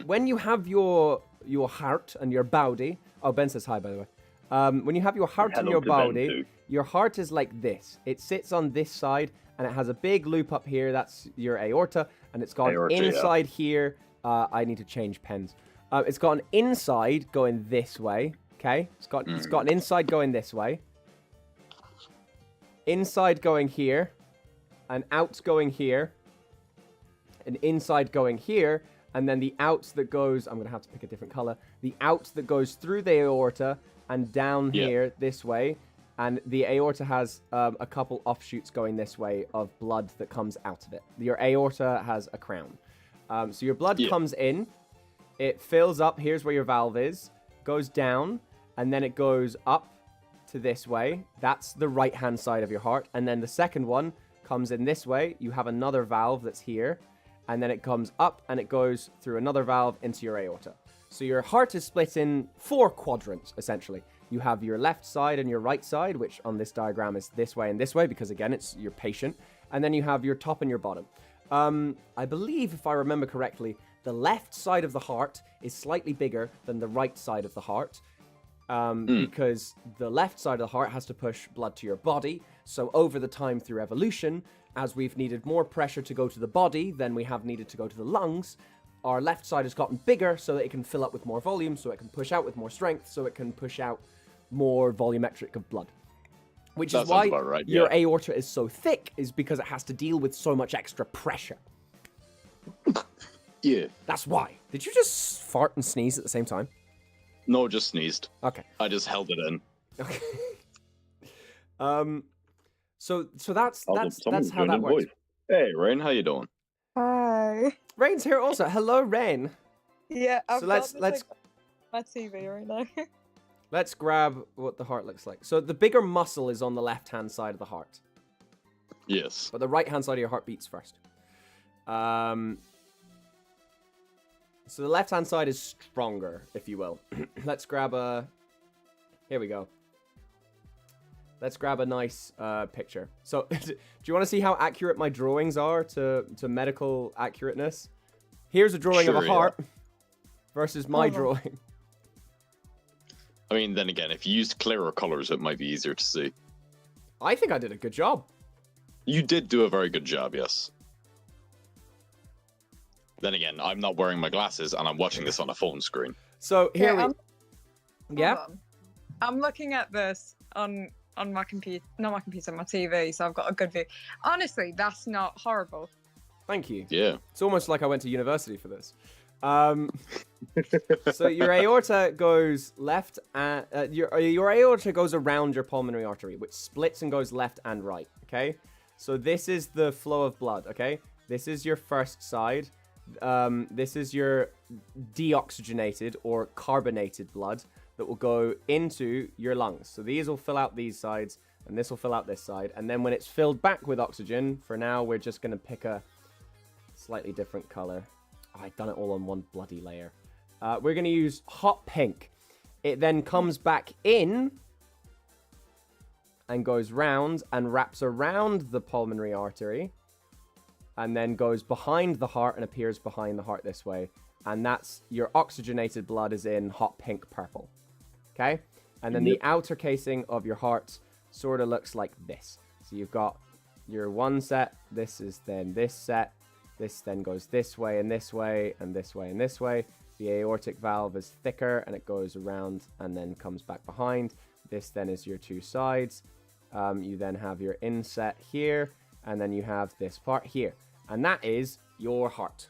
When you have your heart and your body... Oh, Ben says hi, by the way. When you have your heart and your body, your heart is like this. It sits on this side, and it has a big loop up here. That's your aorta, and it's got inside here. I need to change pens. It's got an inside going this way. Okay, it's got an inside going this way, inside going here, an out going here, an inside going here, and then the out that goes. I'm gonna have to pick a different color. The out that goes through the aorta and down here this way, and the aorta has a couple offshoots going this way of blood that comes out of it. Your aorta has a crown. So your blood comes in, it fills up, here's where your valve is, goes down, and then it goes up to this way. That's the right-hand side of your heart. And then the second one comes in this way. You have another valve that's here, and then it comes up, and it goes through another valve into your aorta. So your heart is split in 4 quadrants, essentially. You have your left side and your right side, which on this diagram is this way and this way, because again, it's your patient. And then you have your top and your bottom. I believe, if I remember correctly, the left side of the heart is slightly bigger than the right side of the heart, because the left side of the heart has to push blood to your body. So over the time through evolution, as we've needed more pressure to go to the body than we have needed to go to the lungs, our left side has gotten bigger so that it can fill up with more volume, so it can push out with more strength, so it can push out more volumetric of blood. Which is why your aorta is so thick, is because it has to deal with so much extra pressure. Yeah. That's why. Did you just fart and sneeze at the same time? No, just sneezed. Okay. I just held it in. Okay. So that's how that works. Hey, Rain, how you doing? Hi. Rain's here also. Hello, Rain. Yeah, So let's my TV right now. Let's grab what the heart looks like. So the bigger muscle is on the left-hand side of the heart. Yes. But the right-hand side of your heart beats first. So the left-hand side is stronger, if you will. Let's grab a... Here we go. Let's grab a nice picture. So, do you want to see how accurate my drawings are to medical accurateness? Here's a drawing of a heart versus my drawing. I mean, then again, if you used clearer colors, it might be easier to see. I think I did a good job. You did do a very good job, yes. Then again, I'm not wearing my glasses, and I'm watching this on a phone screen. So, here Yeah, we... Yeah? Hold on. I'm looking at this on my computer, not my computer, my TV, so I've got a good view. Honestly, that's not horrible. Thank you. Yeah. It's almost like I went to university for this. So your aorta goes left, and your aorta goes around your pulmonary artery, which splits and goes left and right. Okay, so this is the flow of blood. Okay, this is your first side. This is your deoxygenated or carbonated blood that will go into your lungs. So these will fill out these sides, and this will fill out this side. And then when it's filled back with oxygen, for now, we're just going to pick a slightly different color. Oh, I've done it all on one bloody layer. We're going to use hot pink. It then comes back in and goes round and wraps around the pulmonary artery and then goes behind the heart and appears behind the heart this way. And that's your oxygenated blood is in hot pink purple. Okay? And then the outer casing of your heart sort of looks like this. So you've got your one set. This is then this set. This then goes this way and this way and this way and this way. The aortic valve is thicker and it goes around and then comes back behind. This then is your two sides. You then have your inset here and then you have this part here. And that is your heart.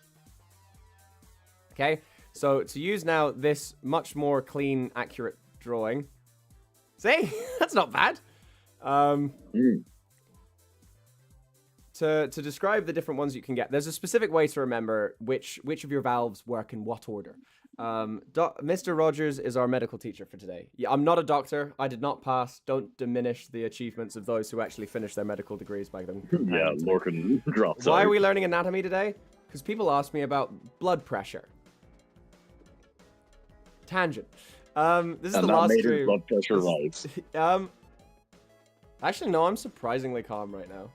Okay, so to use now this much more clean, accurate drawing. See, that's not bad. To describe the different ones you can get, there's a specific way to remember which of your valves work in what order. Mr. Rogers is our medical teacher for today. Yeah, I'm not a doctor. I did not pass. Don't diminish the achievements of those who actually finished their medical degrees by them. Yeah, Lorcan dropped Why out. are we learning anatomy today? Because people ask me about blood pressure. Tangent. This is And the that last made his stream. blood pressure rise. Actually, no, I'm surprisingly calm right now.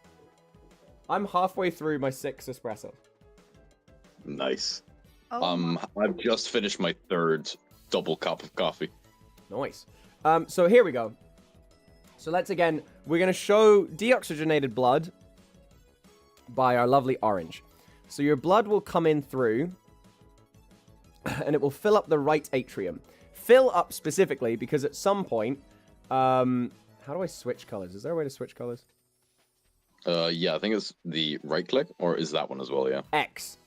I'm halfway through my 6 espresso. Nice. Oh I've just finished my 3rd double cup of coffee. Nice. So here we go. So we're going to show deoxygenated blood by our lovely orange. So your blood will come in through, and it will fill up the right atrium. Fill up specifically because at some point, how do I switch colors? Is there a way to switch colors? Yeah, I think it's the right click, or is that one as well, yeah? X.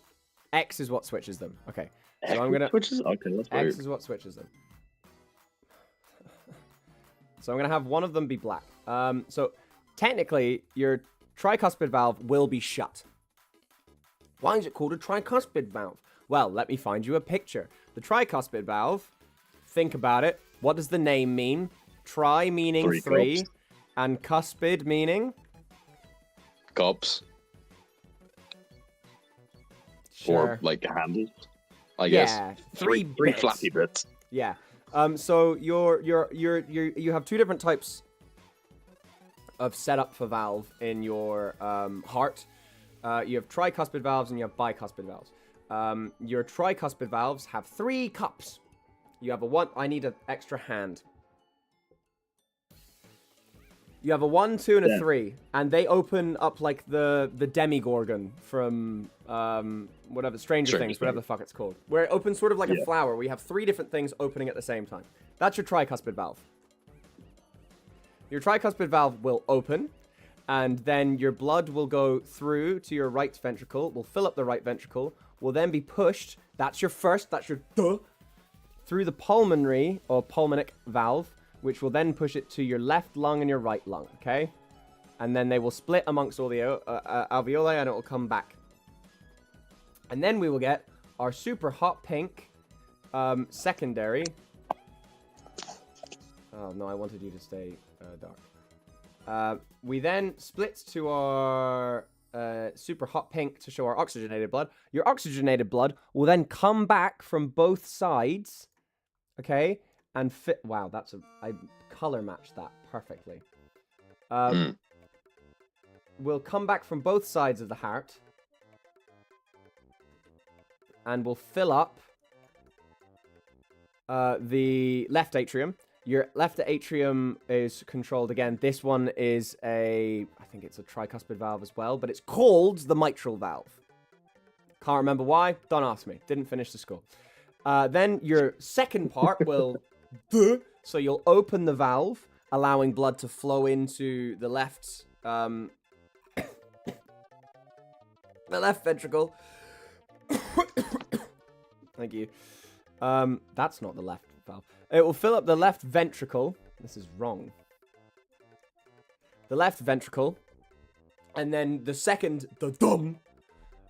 X is what switches them. Okay. So I'm going to... Switches? Okay, that's weird. X is what switches them. So I'm going to have one of them be black. So technically, your tricuspid valve will be shut. Why is it called a tricuspid valve? Well, let me find you a picture. The tricuspid valve, think about it. What does the name mean? Tri meaning three, and cuspid meaning? Cups. Sure. Or like handles, I guess. Yeah, Three bits. flappy bits. Yeah. So you have two different types of setup for valve in your heart. You have tricuspid valves and you have bicuspid valves. Your tricuspid valves have 3 cups. You have a one. I need an extra hand. You have a 1, 2, and a 3, and they open up like the Demigorgon from whatever Stranger Things, whatever the fuck it's called, where it opens sort of like a flower. We have 3 different things opening at the same time. That's your tricuspid valve. Your tricuspid valve will open, and then your blood will go through to your right ventricle, will fill up the right ventricle, will then be pushed. That's your through the pulmonary or pulmonic valve, which will then push it to your left lung and your right lung, okay? And then they will split amongst all the alveoli, and it will come back. And then we will get our super hot pink secondary. Oh, no, I wanted you to stay dark. We then split to our super hot pink to show our oxygenated blood. Your oxygenated blood will then come back from both sides, okay, and fit. Wow, I color matched that perfectly. Will come back from both sides of the heart, and will fill up the left atrium. Your left atrium is controlled again. This one is I think it's a tricuspid valve as well, but it's called the mitral valve. Can't remember why. Don't ask me. Didn't finish the school. Then your second part will, so you'll open the valve, allowing blood to flow into the left, the left ventricle. Thank you. That's not the left valve. It will fill up the left ventricle. This is wrong. The left ventricle. And then the second,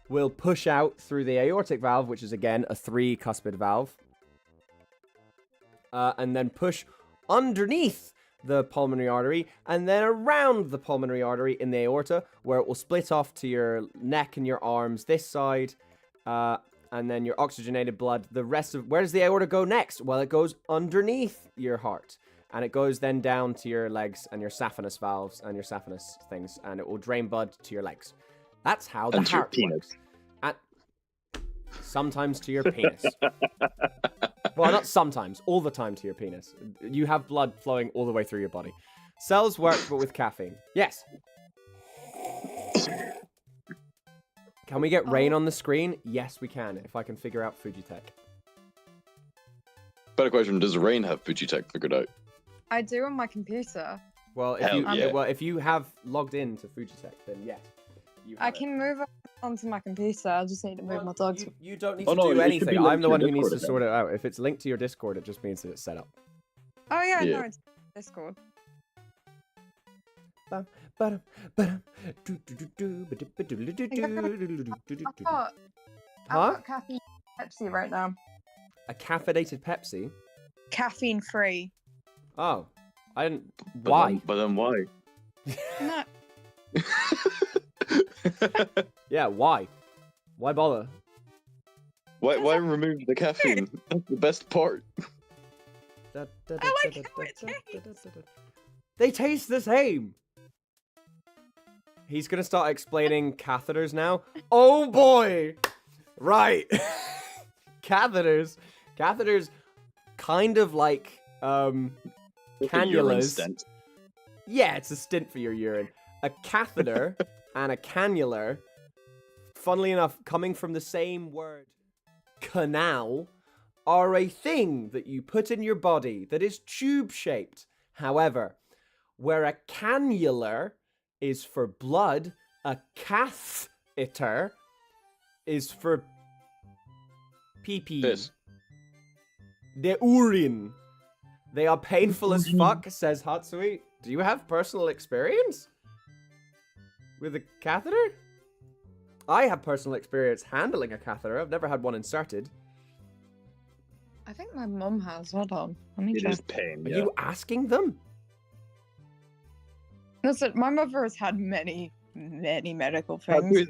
will push out through the aortic valve, which is again a 3-cuspid valve. And then push underneath the pulmonary artery and then around the pulmonary artery in the aorta, where it will split off to your neck and your arms this side. And then your oxygenated blood, where does the aorta go next? Well, it goes underneath your heart. And it goes then down to your legs and your saphenous valves and your saphenous things. And it will drain blood to your legs. That's how the heart works. And sometimes to your penis. Well, not sometimes. All the time to your penis. You have blood flowing all the way through your body. Cells work, but with caffeine. Yes. Can we get rain on the screen? Yes, we can, if I can figure out Fujitech. Better question, does Rain have Fujitech figured out? I do on my computer. Well, if you have logged in to Fujitech, then yes. I can move it onto my computer. I just need to move my dogs. You don't need to do anything. I'm the one who needs to sort it out. If it's linked to your Discord, it just means that it's set up. Oh yeah, no, it's Discord. Huh? I've got caffeine Pepsi right now. A caffeinated Pepsi? Caffeine free. Oh, I didn't. Why? But then why? No. Yeah, why? Why bother? Why remove the caffeine? That's the best part. I like how it tastes. They taste the same. He's gonna start explaining catheters now. Oh boy! Right. Catheters, kind of like cannulas. Yeah, it's a stint for your urine. A catheter and a cannular, funnily enough, coming from the same word, canal, are a thing that you put in your body that is tube-shaped. However, where a cannular is for blood, a catheter is for pee-pee. Piss. The urine. They are painful as fuck, says Hatsui. Do you have personal experience with a catheter? I have personal experience handling a catheter. I've never had one inserted. I think my mum has. Hold on. Let me It check. is pain. Are Yeah. you asking them? Listen, my mother has had many medical things.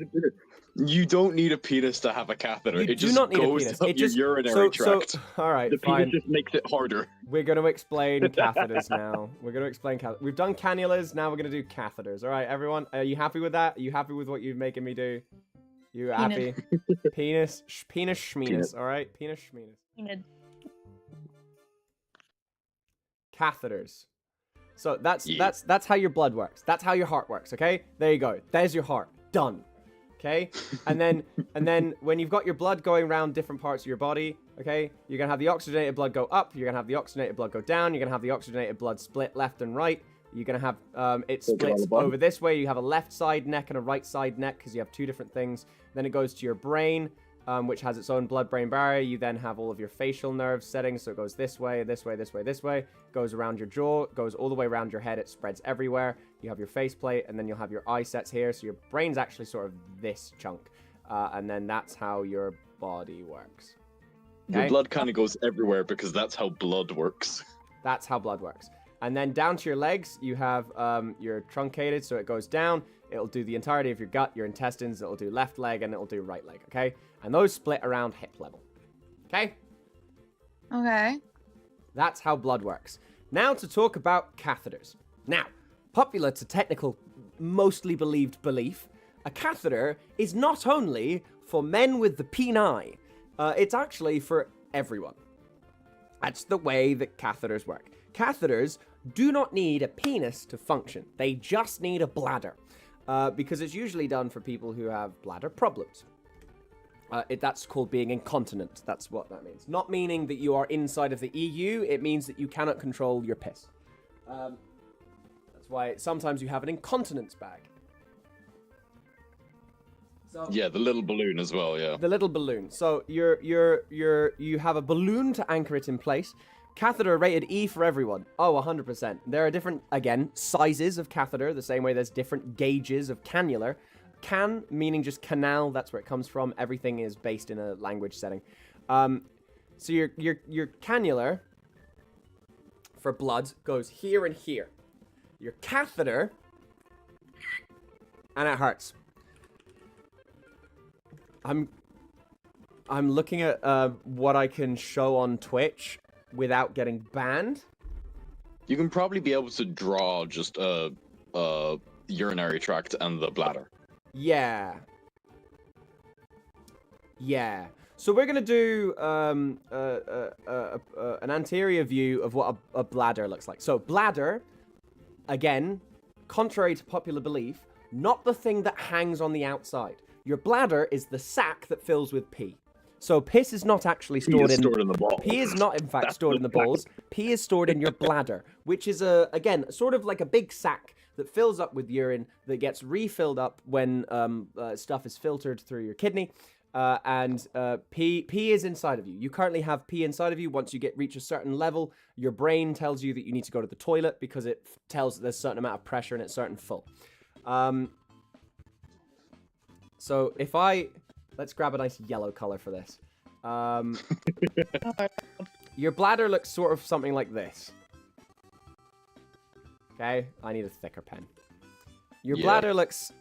You don't need a penis to have a catheter. You it do just not need a goes penis. up It just your urinary tract. all right, The fine. penis just makes it harder. We're going to explain catheters now. We're going to explain catheters. We've done cannulas, now we're going to do catheters. All right, everyone, are you happy with that? Are you happy with what you're making me do? You happy? Penis schmenis, all right? Penis schmenis. Catheters. So that's how your blood works. That's how your heart works, okay? There you go. There's your heart. Done. Okay? And then when you've got your blood going around different parts of your body, okay, you're gonna have the oxygenated blood go up, you're gonna have the oxygenated blood go down, you're gonna have the oxygenated blood split left and right. You're gonna have it splits over this way. You have a left side neck and a right side neck because you have two different things. Then it goes to your brain, which has its own blood-brain barrier. You then have all of your facial nerve settings, so it goes this way, this way, this way, this way. Goes around your jaw, goes all the way around your head. It spreads everywhere. You have your faceplate, and then you'll have your eye sets here. So your brain's actually sort of this chunk, and then that's how your body works. Okay? Your blood kind of goes everywhere because that's how blood works. That's how blood works. And then down to your legs, you have your truncated, so it goes down. It'll do the entirety of your gut, your intestines. It'll do left leg, and it'll do right leg, okay? And those split around hip level, okay? Okay. That's how blood works. Now to talk about catheters. Now, popular to technical, mostly believed belief, a catheter is not only for men with the peni, it's actually for everyone. That's the way that catheters work. Catheters do not need a penis to function. They just need a bladder. Because it's usually done for people who have bladder problems. That's called being incontinent. That's what that means. Not meaning that you are inside of the EU. It means that you cannot control your piss. That's why sometimes you have an incontinence bag. So, Yeah, the little balloon as well, yeah. the little balloon. So you have a balloon to anchor it in place. Catheter rated E for everyone. Oh, 100%. There are different, again, sizes of catheter, the same way there's different gauges of cannula. Can, meaning just canal, that's where it comes from. Everything is based in a language setting. So your cannula for blood goes here and here. Your catheter, and it hurts. I'm looking at what I can show on Twitch without getting banned. You can probably be able to draw just a urinary tract and the bladder. Yeah. Yeah. So we're gonna do an anterior view of what a bladder looks like. So bladder, again, contrary to popular belief, not the thing that hangs on the outside. Your bladder is the sac that fills with pee. So piss is not actually stored in the balls. Pee is not, in fact, stored in the balls. Pee is stored in your bladder, which is, again, sort of like a big sack that fills up with urine that gets refilled up when stuff is filtered through your kidney. And pee is inside of you. You currently have pee inside of you. Once you reach a certain level, your brain tells you that you need to go to the toilet because it tells that there's a certain amount of pressure and it's certain full. So if let's grab a nice yellow color for this. Your bladder looks sort of something like this. Okay, I need a thicker pen. Your bladder looks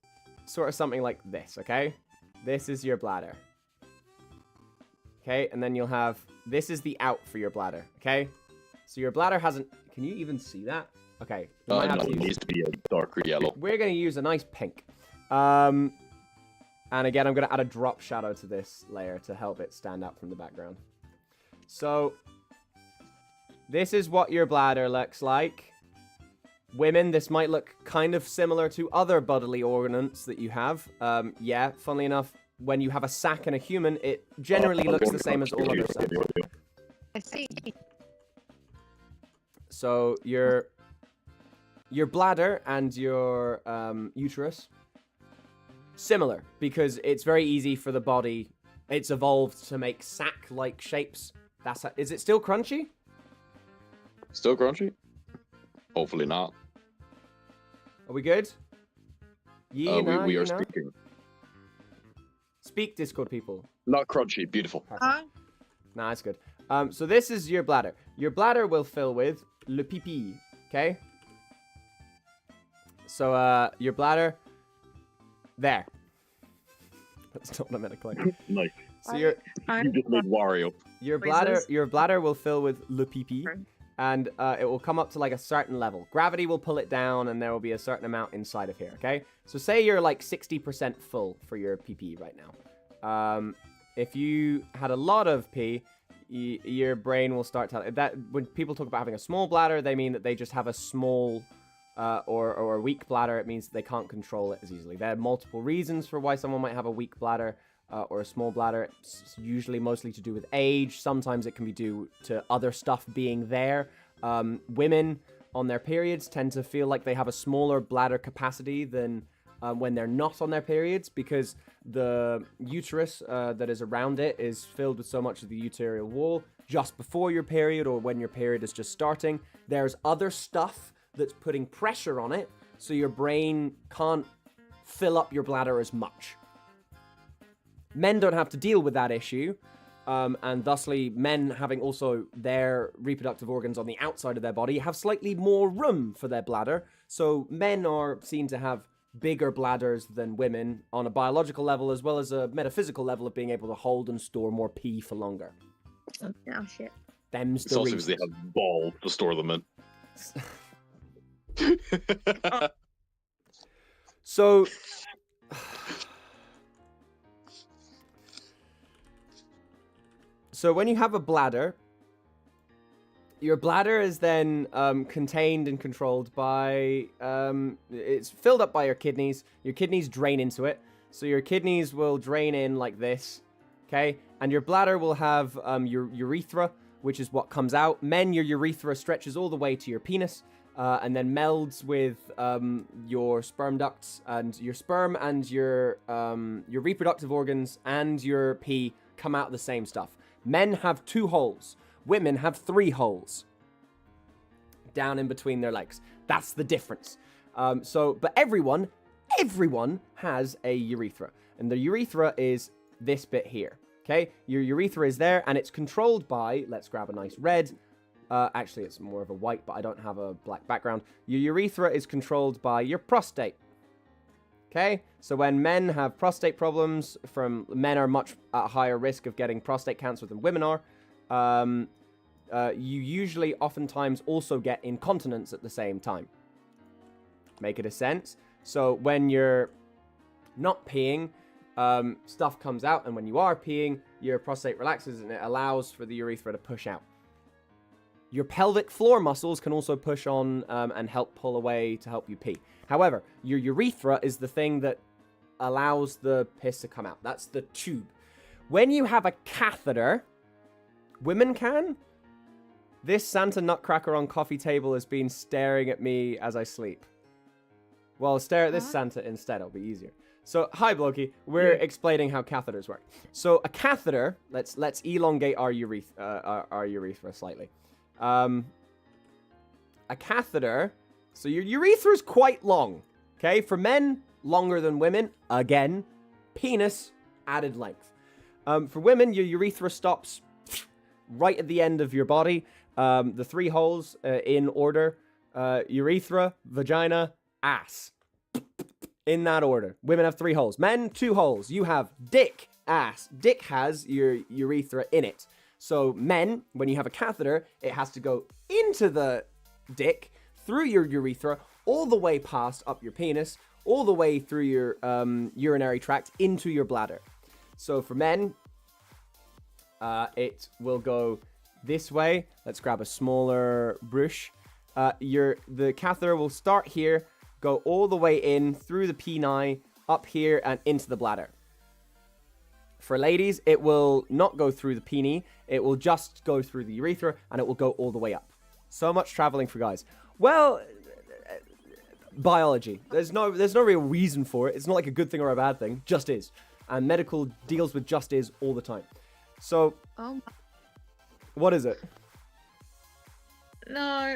sort of something like this, okay? This is your bladder. Okay, and then you'll have, this is the out for your bladder, okay? So your bladder hasn't, can you even see that? Okay. No, it needs to be a darker yellow. We're going to use a nice pink. And again, I'm going to add a drop shadow to this layer to help it stand out from the background. So, this is what your bladder looks like. Women, this might look kind of similar to other bodily ornaments that you have. Yeah, funnily enough, when you have a sac in a human, it generally looks the same as all other sacs. I see. So, your bladder and your uterus, similar, because it's very easy for the body. It's evolved to make sack-like shapes. Is it still crunchy? Still crunchy? Hopefully not. Are we good? We are speaking. Speak, Discord people. Not crunchy, beautiful. Huh? Nah, that's good. So this is your bladder. Your bladder will fill with le pipi, okay? So, your bladder, there. That's not what I meant to click. Nice. So You just made Wario. your bladder will fill with le pipi, and it will come up to like a certain level. Gravity will pull it down, and there will be a certain amount inside of here. Okay. So say you're like 60% full for your PP right now. If you had a lot of pee, your brain will start to that. When people talk about having a small bladder, they mean that they just have a small or a weak bladder. It means they can't control it as easily. There are multiple reasons for why someone might have a weak bladder or a small bladder. It's usually mostly to do with age. Sometimes it can be due to other stuff being there. Women on their periods tend to feel like they have a smaller bladder capacity than when they're not on their periods, because the uterus that is around it is filled with so much of the uterine wall just before your period or when your period is just starting. There's other stuff that's putting pressure on it, so your brain can't fill up your bladder as much. Men don't have to deal with that issue and thusly men having also their reproductive organs on the outside of their body have slightly more room for their bladder. So men are seen to have bigger bladders than women on a biological level as well as a metaphysical level of being able to hold and store more pee for longer. Oh shit. Them's It's the also because they reasons. have balls to store them in. So, so when you have a bladder, your bladder is then contained and controlled by, it's filled up by your kidneys. Your kidneys drain into it. So your kidneys will drain in like this, okay? And your bladder will have your urethra, which is what comes out. Men, your urethra stretches all the way to your penis. And then melds with your sperm ducts, and your sperm and your reproductive organs and your pee come out of the same stuff. Men have 2 holes. Women have 3 holes down in between their legs. That's the difference. But everyone has a urethra, and the urethra is this bit here. Okay, your urethra is there, and it's controlled by. Let's grab a nice red. Actually, it's more of a white, but I don't have a black background. Your urethra is controlled by your prostate. Okay? So when men have prostate problems, men are much at a higher risk of getting prostate cancer than women are. You usually, oftentimes, also get incontinence at the same time. Make it a sense? So when you're not peeing, stuff comes out, and when you are peeing, your prostate relaxes, and it allows for the urethra to push out. Your pelvic floor muscles can also push on and help pull away to help you pee. However, your urethra is the thing that allows the piss to come out. That's the tube. When you have a catheter, women can. This Santa Nutcracker on coffee table has been staring at me as I sleep. Well, stare at this Santa instead. It'll be easier. So, hi, Blokey. We're explaining how catheters work. So, a catheter. Let's elongate our urethra slightly. A catheter, so your urethra is quite long, okay? For men, longer than women. Again, penis, added length. For women, your urethra stops right at the end of your body. The 3 holes in order, urethra, vagina, ass. In that order. Women have 3 holes. Men, 2 holes. You have dick, ass. Dick has your urethra in it. So men, when you have a catheter, it has to go into the dick, through your urethra, all the way past up your penis, all the way through your urinary tract into your bladder. So for men, it will go this way. Let's grab a smaller brush. The catheter will start here, go all the way in through the peni, up here, and into the bladder. For ladies, it will not go through the peni. It will just go through the urethra, and it will go all the way up. So much traveling for guys. Well, biology. There's no real reason for it. It's not like a good thing or a bad thing. Just is. And medical deals with just is all the time. So, what is it? No.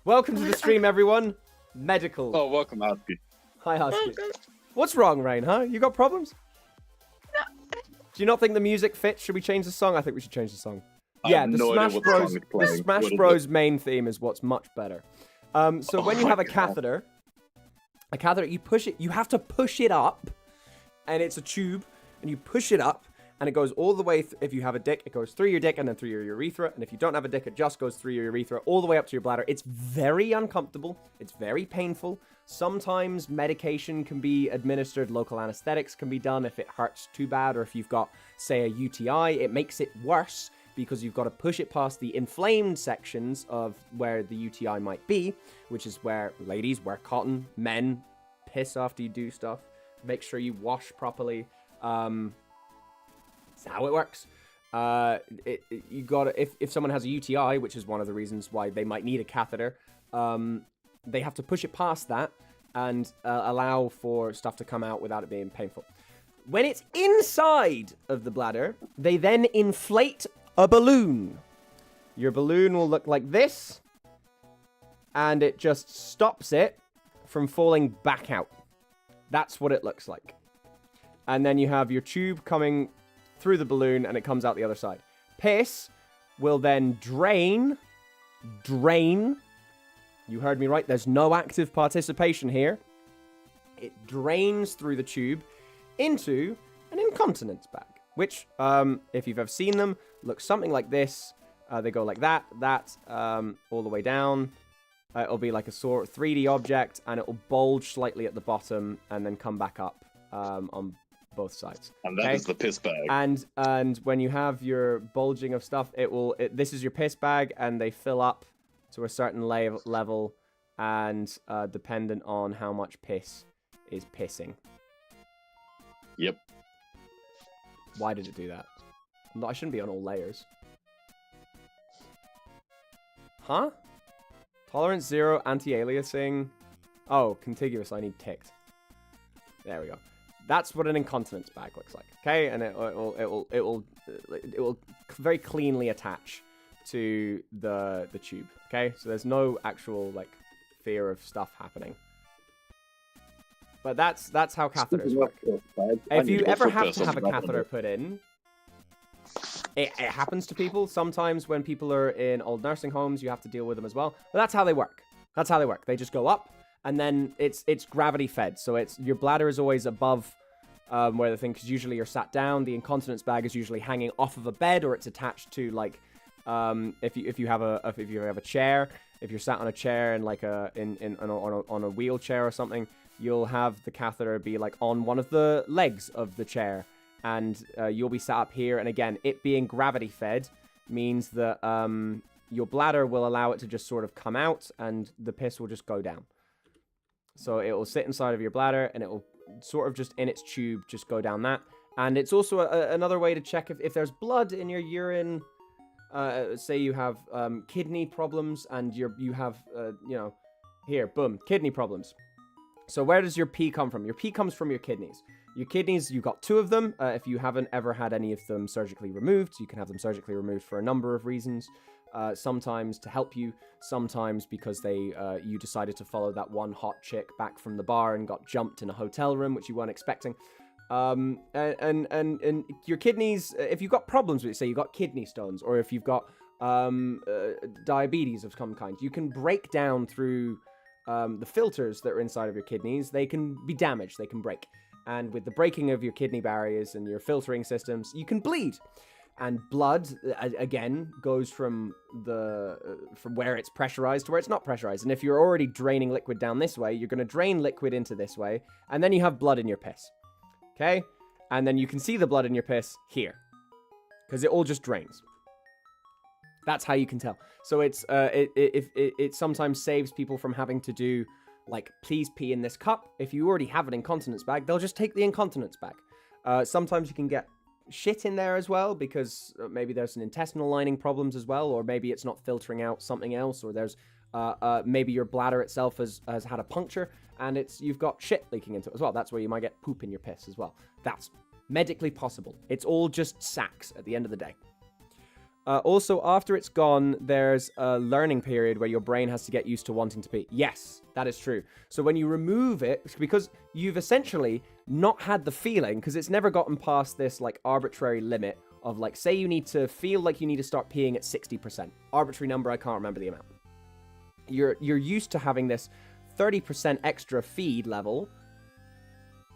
Welcome to the stream, everyone. Medical. Oh, welcome, Husky. Hi, Husky. Oh, God. What's wrong, Rain, huh? You got problems? No. Do you not think the music fits? Should we change the song? I think we should change the song. I Yeah, have the no idea Smash what Bros. song it's The playing. Smash What is Bros. it? Main theme is what's much better. So when you Oh have a my God. catheter, you push it. You have to push it up, and it's a tube, and you push it up, and it goes all the way. If you have a dick, it goes through your dick and then through your urethra. And if you don't have a dick, it just goes through your urethra all the way up to your bladder. It's very uncomfortable. It's very painful. Sometimes medication can be administered. Local anesthetics can be done if it hurts too bad, or if you've got, say, a UTI. It makes it worse because you've got to push it past the inflamed sections of where the UTI might be, which is where ladies wear cotton, men piss after you do stuff. Make sure you wash properly. That's how it works. You got if someone has a UTI, which is one of the reasons why they might need a catheter, they have to push it past that and allow for stuff to come out without it being painful. When it's inside of the bladder, they then inflate a balloon. Your balloon will look like this, and it just stops it from falling back out. That's what it looks like. And then you have your tube coming through the balloon, and it comes out the other side. Piss will then drain. You heard me right. There's no active participation here. It drains through the tube into an incontinence bag, which, if you've ever seen them, looks something like this. They go like that, all the way down. It'll be like a sort of 3D object, and it'll bulge slightly at the bottom and then come back up on both sides. And that is the piss bag. And when you have your bulging of stuff, this is your piss bag, and they fill up to a certain level, and dependent on how much piss is pissing. Yep. Why did it do that? I shouldn't be on all layers. Huh? Tolerance 0, anti-aliasing. Oh, contiguous. I need ticked. There we go. That's what an incontinence bag looks like. Okay, and it will very cleanly attach to the tube. Okay, so there's no actual like fear of stuff happening. But that's how catheters work. If you ever have to have a catheter put in, it happens to people. Sometimes when people are in old nursing homes, you have to deal with them as well. But that's how they work. That's how they work. They just go up, and then it's gravity fed. So your bladder is always above where the thing, because usually you're sat down. The incontinence bag is usually hanging off of a bed, or it's attached to like if you have a chair. If you're sat on a chair and like on a wheelchair or something, you'll have the catheter be like on one of the legs of the chair. And you'll be sat up here. And again, it being gravity fed means that your bladder will allow it to just sort of come out, and the piss will just go down. So it will sit inside of your bladder, and it will sort of just in its tube just go down that. And it's also another way to check if there's blood in your urine. Say you have kidney problems, and you have, here, boom, kidney problems. So where does your pee come from? Your pee comes from your kidneys. Your kidneys, you've got 2 of them. If you haven't ever had any of them surgically removed, you can have them surgically removed for a number of reasons. Sometimes to help you, sometimes because you decided to follow that one hot chick back from the bar and got jumped in a hotel room, which you weren't expecting. And your kidneys, if you've got problems with it, say you've got kidney stones, or if you've got diabetes of some kind, you can break down through the filters that are inside of your kidneys. They can be damaged, they can break. And with the breaking of your kidney barriers and your filtering systems, you can bleed. And blood, again, goes from where it's pressurized to where it's not pressurized. And if you're already draining liquid down this way, you're going to drain liquid into this way, and then you have blood in your piss. Okay? And then you can see the blood in your piss here, because it all just drains. That's how you can tell. So it sometimes saves people from having to do, like, please pee in this cup. If you already have an incontinence bag, they'll just take the incontinence bag. Sometimes you can get shit in there as well, because maybe there's some intestinal lining problems as well, or maybe it's not filtering out something else, or there's maybe your bladder itself has had a puncture, and you've got shit leaking into it as well. That's where you might get poop in your piss as well. That's medically possible. It's all just sacs at the end of the day. Also, after it's gone, there's a learning period where your brain has to get used to wanting to pee. Yes, that is true. So when you remove it, because you've essentially not had the feeling, because it's never gotten past this like arbitrary limit of like, say you need to feel like you need to start peeing at 60%. Arbitrary number, I can't remember the amount. You're used to having this 30% extra feed level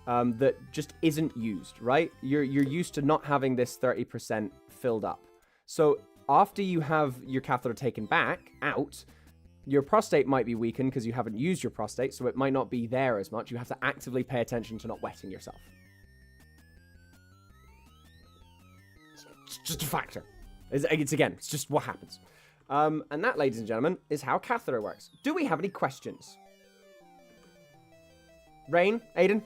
that just isn't used, right? You're used to not having this 30% filled up. So after you have your catheter taken back out, your prostate might be weakened because you haven't used your prostate, so it might not be there as much. You have to actively pay attention to not wetting yourself. It's just a factor. It's just what happens. And that, ladies and gentlemen, is how catheter works. Do we have any questions? Rain? Aiden?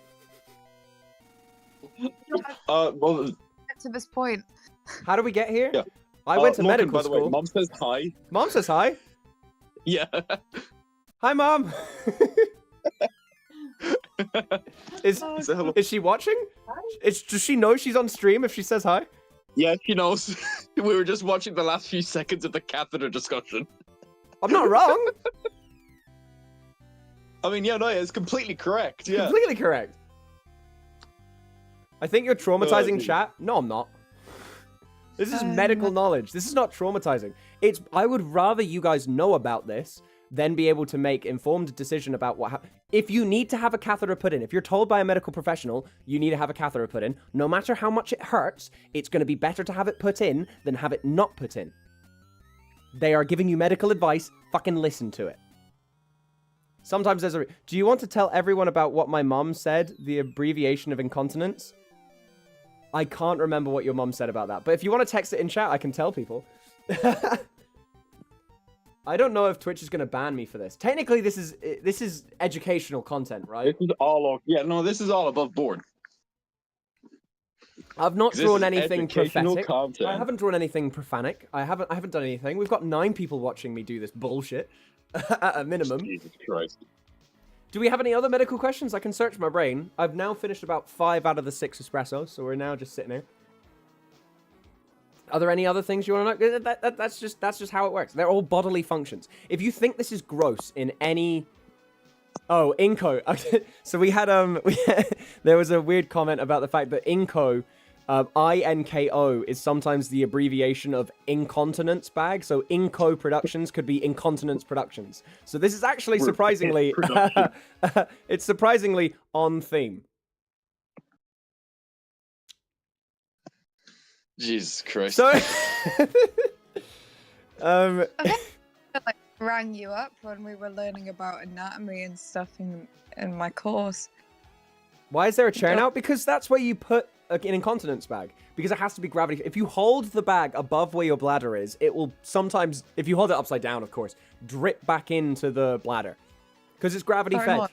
Well, To this point. How did we get here? Yeah. I went to Morgan, medical by the school. way, Mom says hi. Mom says hi. Yeah. Hi, Mom. Is she watching? Does she know she's on stream if she says hi? Yeah, she knows. We were just watching the last few seconds of the catheter discussion. I'm not wrong. I mean, yeah, no, it's completely correct. Yeah. Completely correct. I think you're traumatizing chat. No, I'm not. This is medical knowledge. This is not traumatizing. I would rather you guys know about this than be able to make informed decision about what happens. If you need to have a catheter put in, if you're told by a medical professional you need to have a catheter put in, no matter how much it hurts, it's going to be better to have it put in than have it not put in. They are giving you medical advice. Fucking listen to it. Sometimes there's a... Do you want to tell everyone about what my mom said? The abbreviation of incontinence? I can't remember what your mom said about that. But if you want to text it in chat, I can tell people. I don't know if Twitch is going to ban me for this. Technically, this is educational content, right? This is all... Yeah, no, this is all above board. I've not drawn anything prophetic. Content. I haven't drawn anything profanic. I haven't done anything. We've got 9 people watching me do this bullshit. At a minimum. Jesus Christ. Do we have any other medical questions? I can search my brain. I've now finished about 5 out of the 6 espressos, so we're now just sitting here. Are there any other things you want to know? That's just how it works. They're all bodily functions. If you think this is gross in any... Oh, Inko. So we had there was a weird comment about the fact that Inko, INKO, is sometimes the abbreviation of incontinence bag. So Inko Productions could be Incontinence Productions. So this is actually surprisingly, it's surprisingly on theme. Jesus Christ. So, I think I like rang you up when we were learning about anatomy and stuff in my course. why is there a chair now? Because that's where you put an incontinence bag. Because it has to be gravity. If you hold the bag above where your bladder is, it will sometimes, if you hold it upside down, of course, drip back into the bladder. Because it's gravity fed.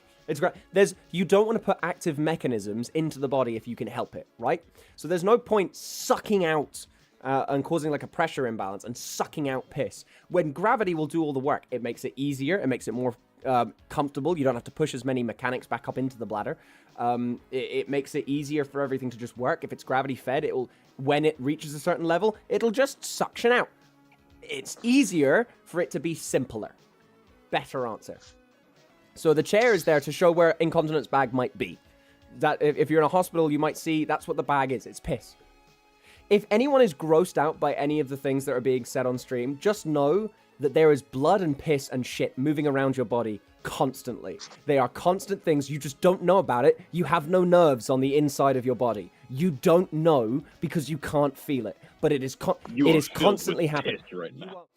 You don't want to put active mechanisms into the body if you can help it, right? So there's no point sucking out and causing like a pressure imbalance and sucking out piss. When gravity will do all the work, it makes it easier. It makes it more comfortable. You don't have to push as many mechanics back up into the bladder. It makes it easier for everything to just work. If it's gravity fed, when it reaches a certain level, it'll just suction out. It's easier for it to be simpler. Better answer. So the chair is there to show where incontinence bag might be. That if you're in a hospital, you might see that's what the bag is. It's piss. If anyone is grossed out by any of the things that are being said on stream, just know that there is blood and piss and shit moving around your body constantly. They are constant things. You just don't know about it. You have no nerves on the inside of your body. You don't know because you can't feel it. But it is constantly happening. Right now.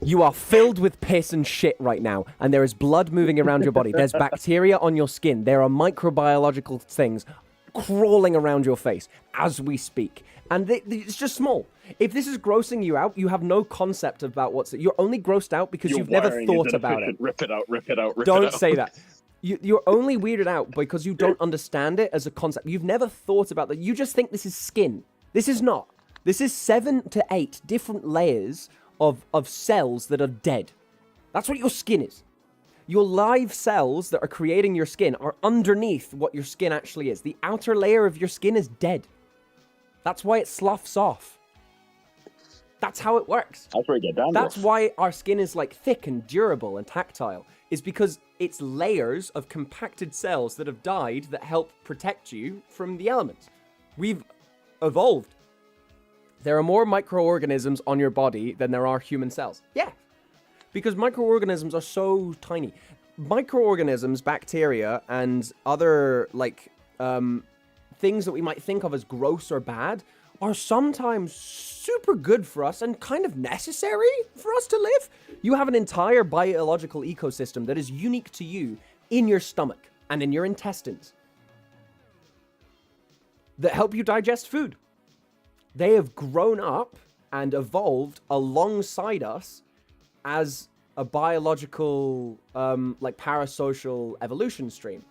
You are filled with piss and shit right now, and there is blood moving around your body. There's bacteria on your skin. There are microbiological things crawling around your face as we speak. And it's just small. If this is grossing you out, you have no concept about you're only grossed out because you've never thought about it. Rip it out, rip it out, rip Don't it out. say that. You're only weirded out because you don't understand it as a concept. You've never thought about that. You just think this is skin. This is not. This is 7 to 8 different layers of cells that are dead. That's what your skin is. Your live cells that are creating your skin are underneath what your skin actually is. The outer layer of your skin is dead. That's why it sloughs off. That's how it works. That's where you get down. That's why our skin is like thick and durable and tactile. Is because it's layers of compacted cells that have died that help protect you from the elements. We've evolved. There are more microorganisms on your body than there are human cells. Yeah. Because microorganisms are so tiny. Microorganisms, bacteria, and other, things that we might think of as gross or bad are sometimes super good for us and kind of necessary for us to live. You have an entire biological ecosystem that is unique to you in your stomach and in your intestines that help you digest food. They have grown up and evolved alongside us as a biological, parasocial evolution stream.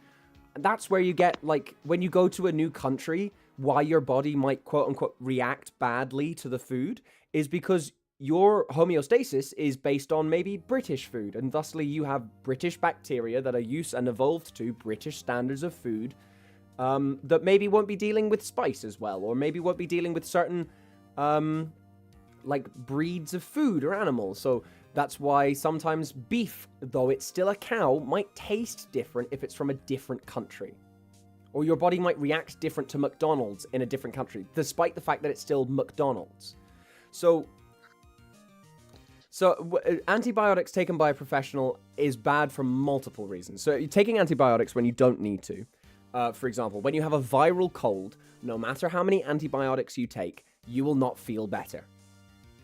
And that's where you get, when you go to a new country, why your body might, quote-unquote, react badly to the food is because your homeostasis is based on maybe British food, and thusly you have British bacteria that are used and evolved to British standards of food that maybe won't be dealing with spice as well, or maybe won't be dealing with certain, breeds of food or animals. So that's why sometimes beef, though it's still a cow, might taste different if it's from a different country. Or your body might react different to McDonald's in a different country, despite the fact that it's still McDonald's. Antibiotics taken by a professional is bad for multiple reasons. So you're taking antibiotics when you don't need to. For example, when you have a viral cold, no matter how many antibiotics you take, you will not feel better.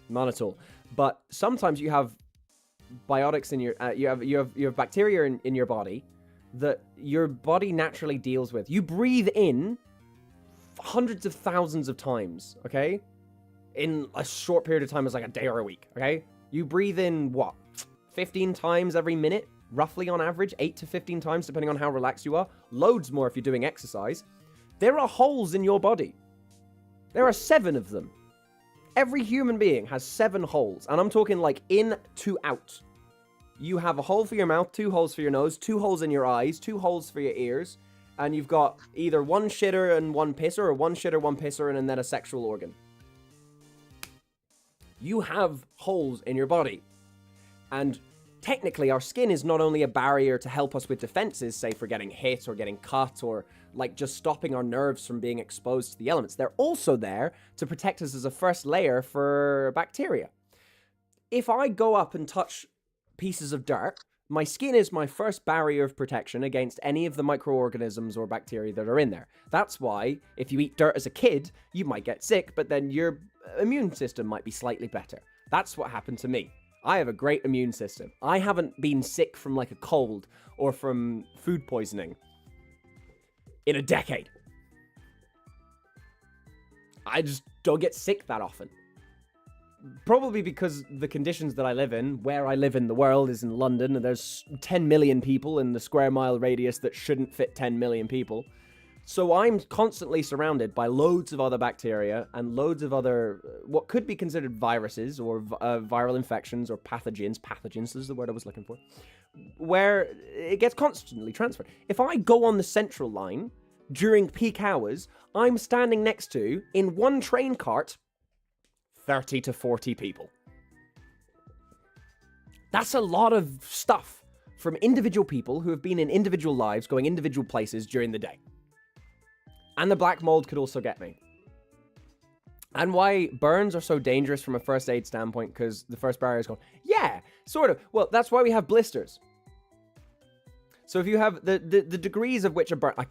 Not at all. But sometimes you have biotics in your you have bacteria in your body that your body naturally deals with. You breathe in hundreds of thousands of times, okay? In a short period of time, as like a day or a week, okay? You breathe in, what, 15 times every minute? Roughly on average, 8 to 15 times, depending on how relaxed you are. Loads more if you're doing exercise. There are holes in your body. There are 7 of them. Every human being has 7 holes. And I'm talking like in to out. You have a hole for your mouth, 2 holes for your nose, 2 holes in your eyes, 2 holes for your ears. And you've got either 1 shitter and 1 pisser, or 1 shitter, 1 pisser, and then a sexual organ. You have holes in your body. And technically, our skin is not only a barrier to help us with defenses, say for getting hit or getting cut or like just stopping our nerves from being exposed to the elements. They're also there to protect us as a first layer for bacteria. If I go up and touch pieces of dirt, my skin is my first barrier of protection against any of the microorganisms or bacteria that are in there. That's why if you eat dirt as a kid, you might get sick, but then your immune system might be slightly better. That's what happened to me. I have a great immune system. I haven't been sick from like a cold or from food poisoning in a decade. I just don't get sick that often. Probably because the conditions that I live in, where I live in the world is in London, and there's 10 million people in the square mile radius that shouldn't fit 10 million people. So I'm constantly surrounded by loads of other bacteria and loads of other, what could be considered viruses or viral infections or pathogens. Pathogens is the word I was looking for. Where it gets constantly transferred. If I go on the central line during peak hours, I'm standing next to, in one train cart, 30 to 40 people. That's a lot of stuff from individual people who have been in individual lives, going individual places during the day. And the black mold could also get me. And why burns are so dangerous from a first aid standpoint, because the first barrier is gone. Yeah, sort of. Well, that's why we have blisters. So if you have the degrees of which a burn, I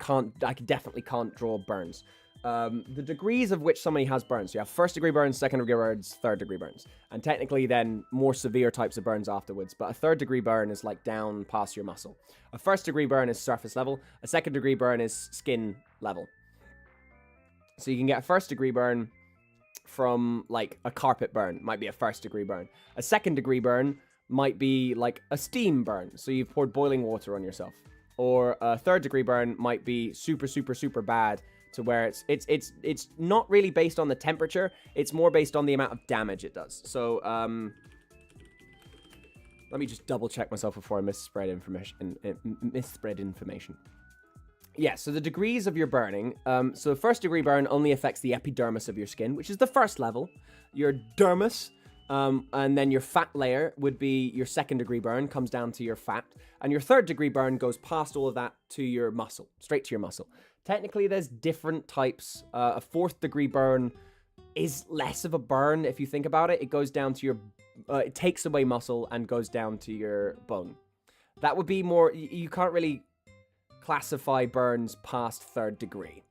definitely can't draw burns. The degrees of which somebody has burns. So you have 1st degree burns, 2nd degree burns, 3rd degree burns. And technically then more severe types of burns afterwards. But a 3rd degree burn is like down past your muscle. A 1st degree burn is surface level. A 2nd degree burn is skin level. So you can get a 1st degree burn from like a carpet burn. Might be a 1st degree burn. A 2nd degree burn might be like a steam burn. So you've poured boiling water on yourself. Or a 3rd degree burn might be super, super, super bad, to where it's not really based on the temperature. It's more based on the amount of damage it does. So let me just double check myself before I misspread information. Yeah, so the degrees of your burning. So 1st degree burn only affects the epidermis of your skin, which is the first level. Your dermis, and then your fat layer would be your 2nd degree burn, comes down to your fat. And your 3rd degree burn goes past all of that to your muscle, straight to your muscle. Technically, there's different types. A 4th degree burn is less of a burn if you think about it. It goes down to your, it takes away muscle and goes down to your bone. That would be more, you can't really classify burns past 3rd degree.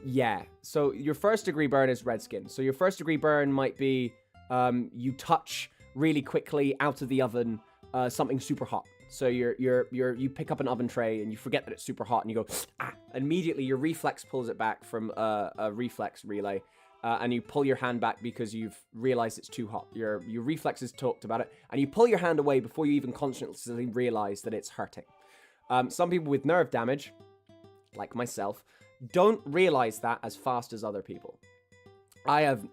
Yeah, so your 1st degree burn is red skin. So your 1st degree burn might be you touch really quickly out of the oven something super hot. So you pick up an oven tray and you forget that it's super hot and you go, ah, immediately your reflex pulls it back from a reflex relay, and you pull your hand back because you've realized it's too hot. Your reflexes talked about it, and you pull your hand away before you even consciously realize that it's hurting. Some people with nerve damage, like myself, don't realize that as fast as other people. I have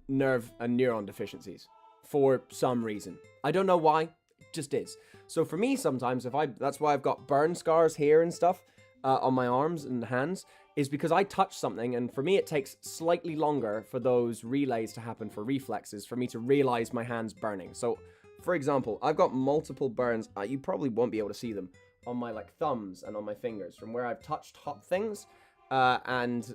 nerve and neuron deficiencies for some reason. I don't know why, it just is. So for me, sometimes that's why I've got burn scars here and stuff on my arms and hands, is because I touch something, and for me it takes slightly longer for those relays to happen for reflexes for me to realize my hand's burning. So, for example, I've got multiple burns. You probably won't be able to see them on my like thumbs and on my fingers from where I've touched hot things, and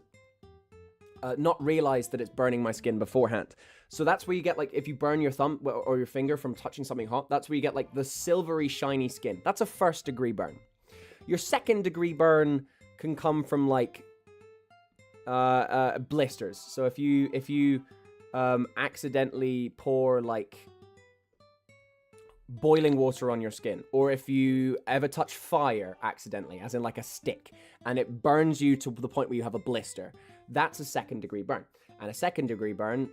not realize that it's burning my skin beforehand. So that's where you get, like, if you burn your thumb or your finger from touching something hot, that's where you get, like, the silvery, shiny skin. That's a first-degree burn. Your second-degree burn can come from, like, blisters. So if you accidentally pour, like, boiling water on your skin, or if you ever touch fire accidentally, as in, like, a stick, and it burns you to the point where you have a blister, that's a second-degree burn. And a second-degree burn,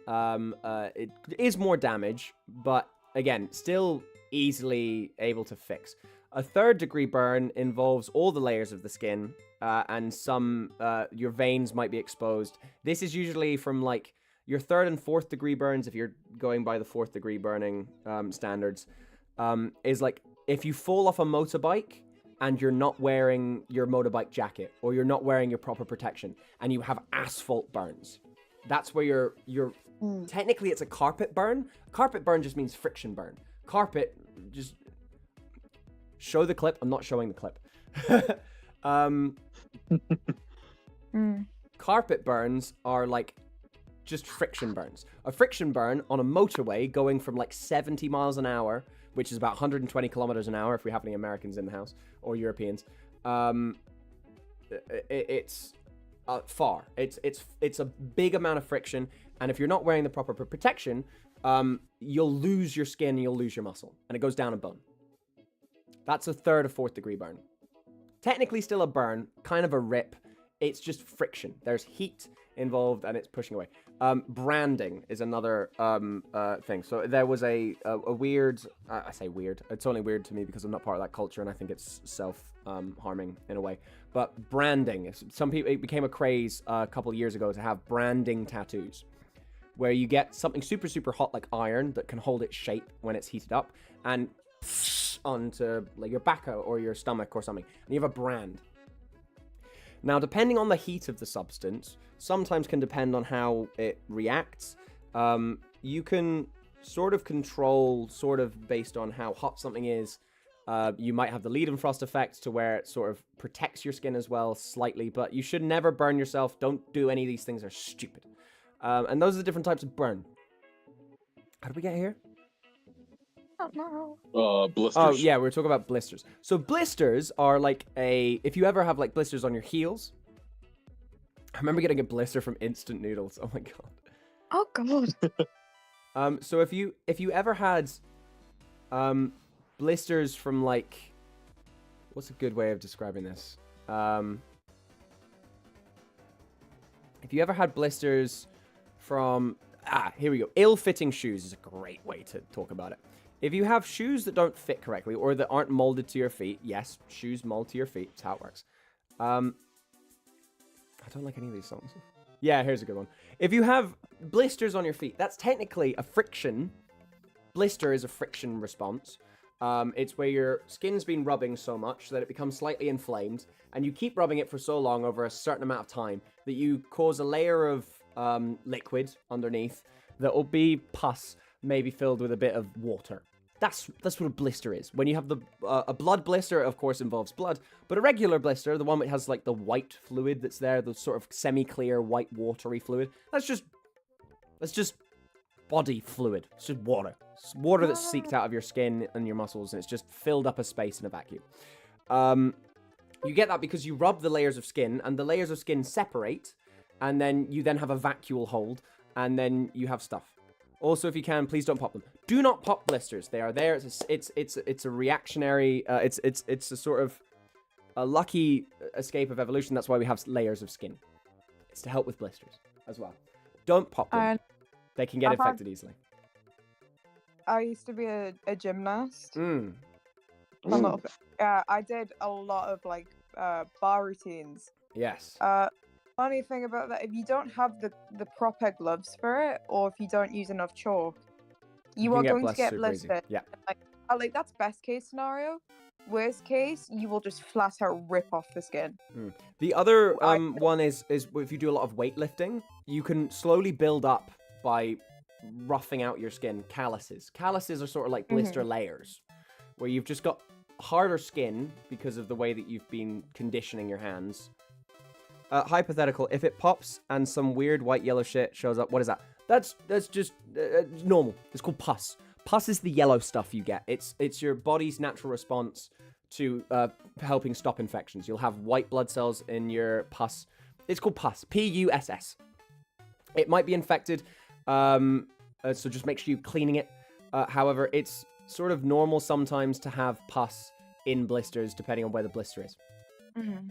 it is more damage, but again, still easily able to fix. A third-degree burn involves all the layers of the skin, and some, your veins might be exposed. This is usually from, like, your third and fourth-degree burns, if you're going by the fourth-degree burning standards, is, like, if you fall off a motorbike and you're not wearing your motorbike jacket, or you're not wearing your proper protection, and you have asphalt burns. That's where you're technically it's a carpet burn. Carpet burn just means friction burn. Carpet, just show the clip. I'm not showing the clip. Carpet burns are like just friction burns. A friction burn on a motorway going from like 70 miles an hour, which is about 120 kilometers an hour if we have any Americans in the house or Europeans. It's far. It's a big amount of friction, and if you're not wearing the proper protection, you'll lose your skin, you'll lose your muscle, and it goes down a bone. That's a third or fourth degree burn. Technically still a burn, kind of a rip. It's just friction. There's heat involved, and it's pushing away. Branding is another thing. So there was a weird, I say weird, it's only weird to me because I'm not part of that culture, and I think it's self-harming in a way. But branding, some people, it became a craze a couple of years ago to have branding tattoos, where you get something super, super hot like iron that can hold its shape when it's heated up, and onto like your back or your stomach or something, and you have a brand. Now, depending on the heat of the substance, sometimes can depend on how it reacts. You can sort of control, sort of based on how hot something is. You might have the Leidenfrost effect to where it sort of protects your skin as well, slightly, but you should never burn yourself. Don't do any of these things, they're stupid. And those are the different types of burn. How did we get here? Blisters. Oh, yeah, we were talking about blisters. So blisters are like if you ever have like blisters on your heels. I remember getting a blister from instant noodles. Oh my god. Oh god. So if you ever had blisters from like, what's a good way of describing this? If you ever had blisters from, here we go. Ill-fitting shoes is a great way to talk about it. If you have shoes that don't fit correctly or that aren't molded to your feet, yes, shoes mold to your feet. That's how it works. I don't like any of these songs. Yeah, here's a good one. If you have blisters on your feet, that's technically a friction. Blister is a friction response. It's where your skin's been rubbing so much that it becomes slightly inflamed, and you keep rubbing it for so long over a certain amount of time that you cause a layer of liquid underneath that will be pus, maybe filled with a bit of water. That's what a blister is. When you have a blood blister, it of course involves blood, but a regular blister, the one that has like the white fluid that's there, the sort of semi-clear white watery fluid, that's just body fluid. It's just water. It's water that's seeped out of your skin and your muscles, and it's just filled up a space in a vacuum. You get that because you rub the layers of skin, and the layers of skin separate, and then you then have a vacuole hold, and then you have stuff. Also, if you can, please don't pop them. Do not pop blisters. They are there. It's a reactionary. It's a sort of a lucky escape of evolution. That's why we have layers of skin. It's to help with blisters as well. Don't pop them. They can get infected easily. I used to be a gymnast. Mm. I did a lot of like bar routines. Yes. Funny thing about that, if you don't have the proper gloves for it, or if you don't use enough chalk, you are going to get blistered. Yeah. Like that's best case scenario. Worst case, you will just flat out rip off the skin. Mm. The other one is if you do a lot of weightlifting, you can slowly build up by roughing out your skin calluses. Calluses are sort of like blister layers, where you've just got harder skin because of the way that you've been conditioning your hands. hypothetical. If it pops and some weird white yellow shit shows up, what is that? That's just normal. It's called pus. Pus is the yellow stuff you get. It's your body's natural response to helping stop infections. You'll have white blood cells in your pus. It's called pus. P-U-S-S. It might be infected, so just make sure you're cleaning it. However, it's sort of normal sometimes to have pus in blisters, depending on where the blister is. Mm-hmm.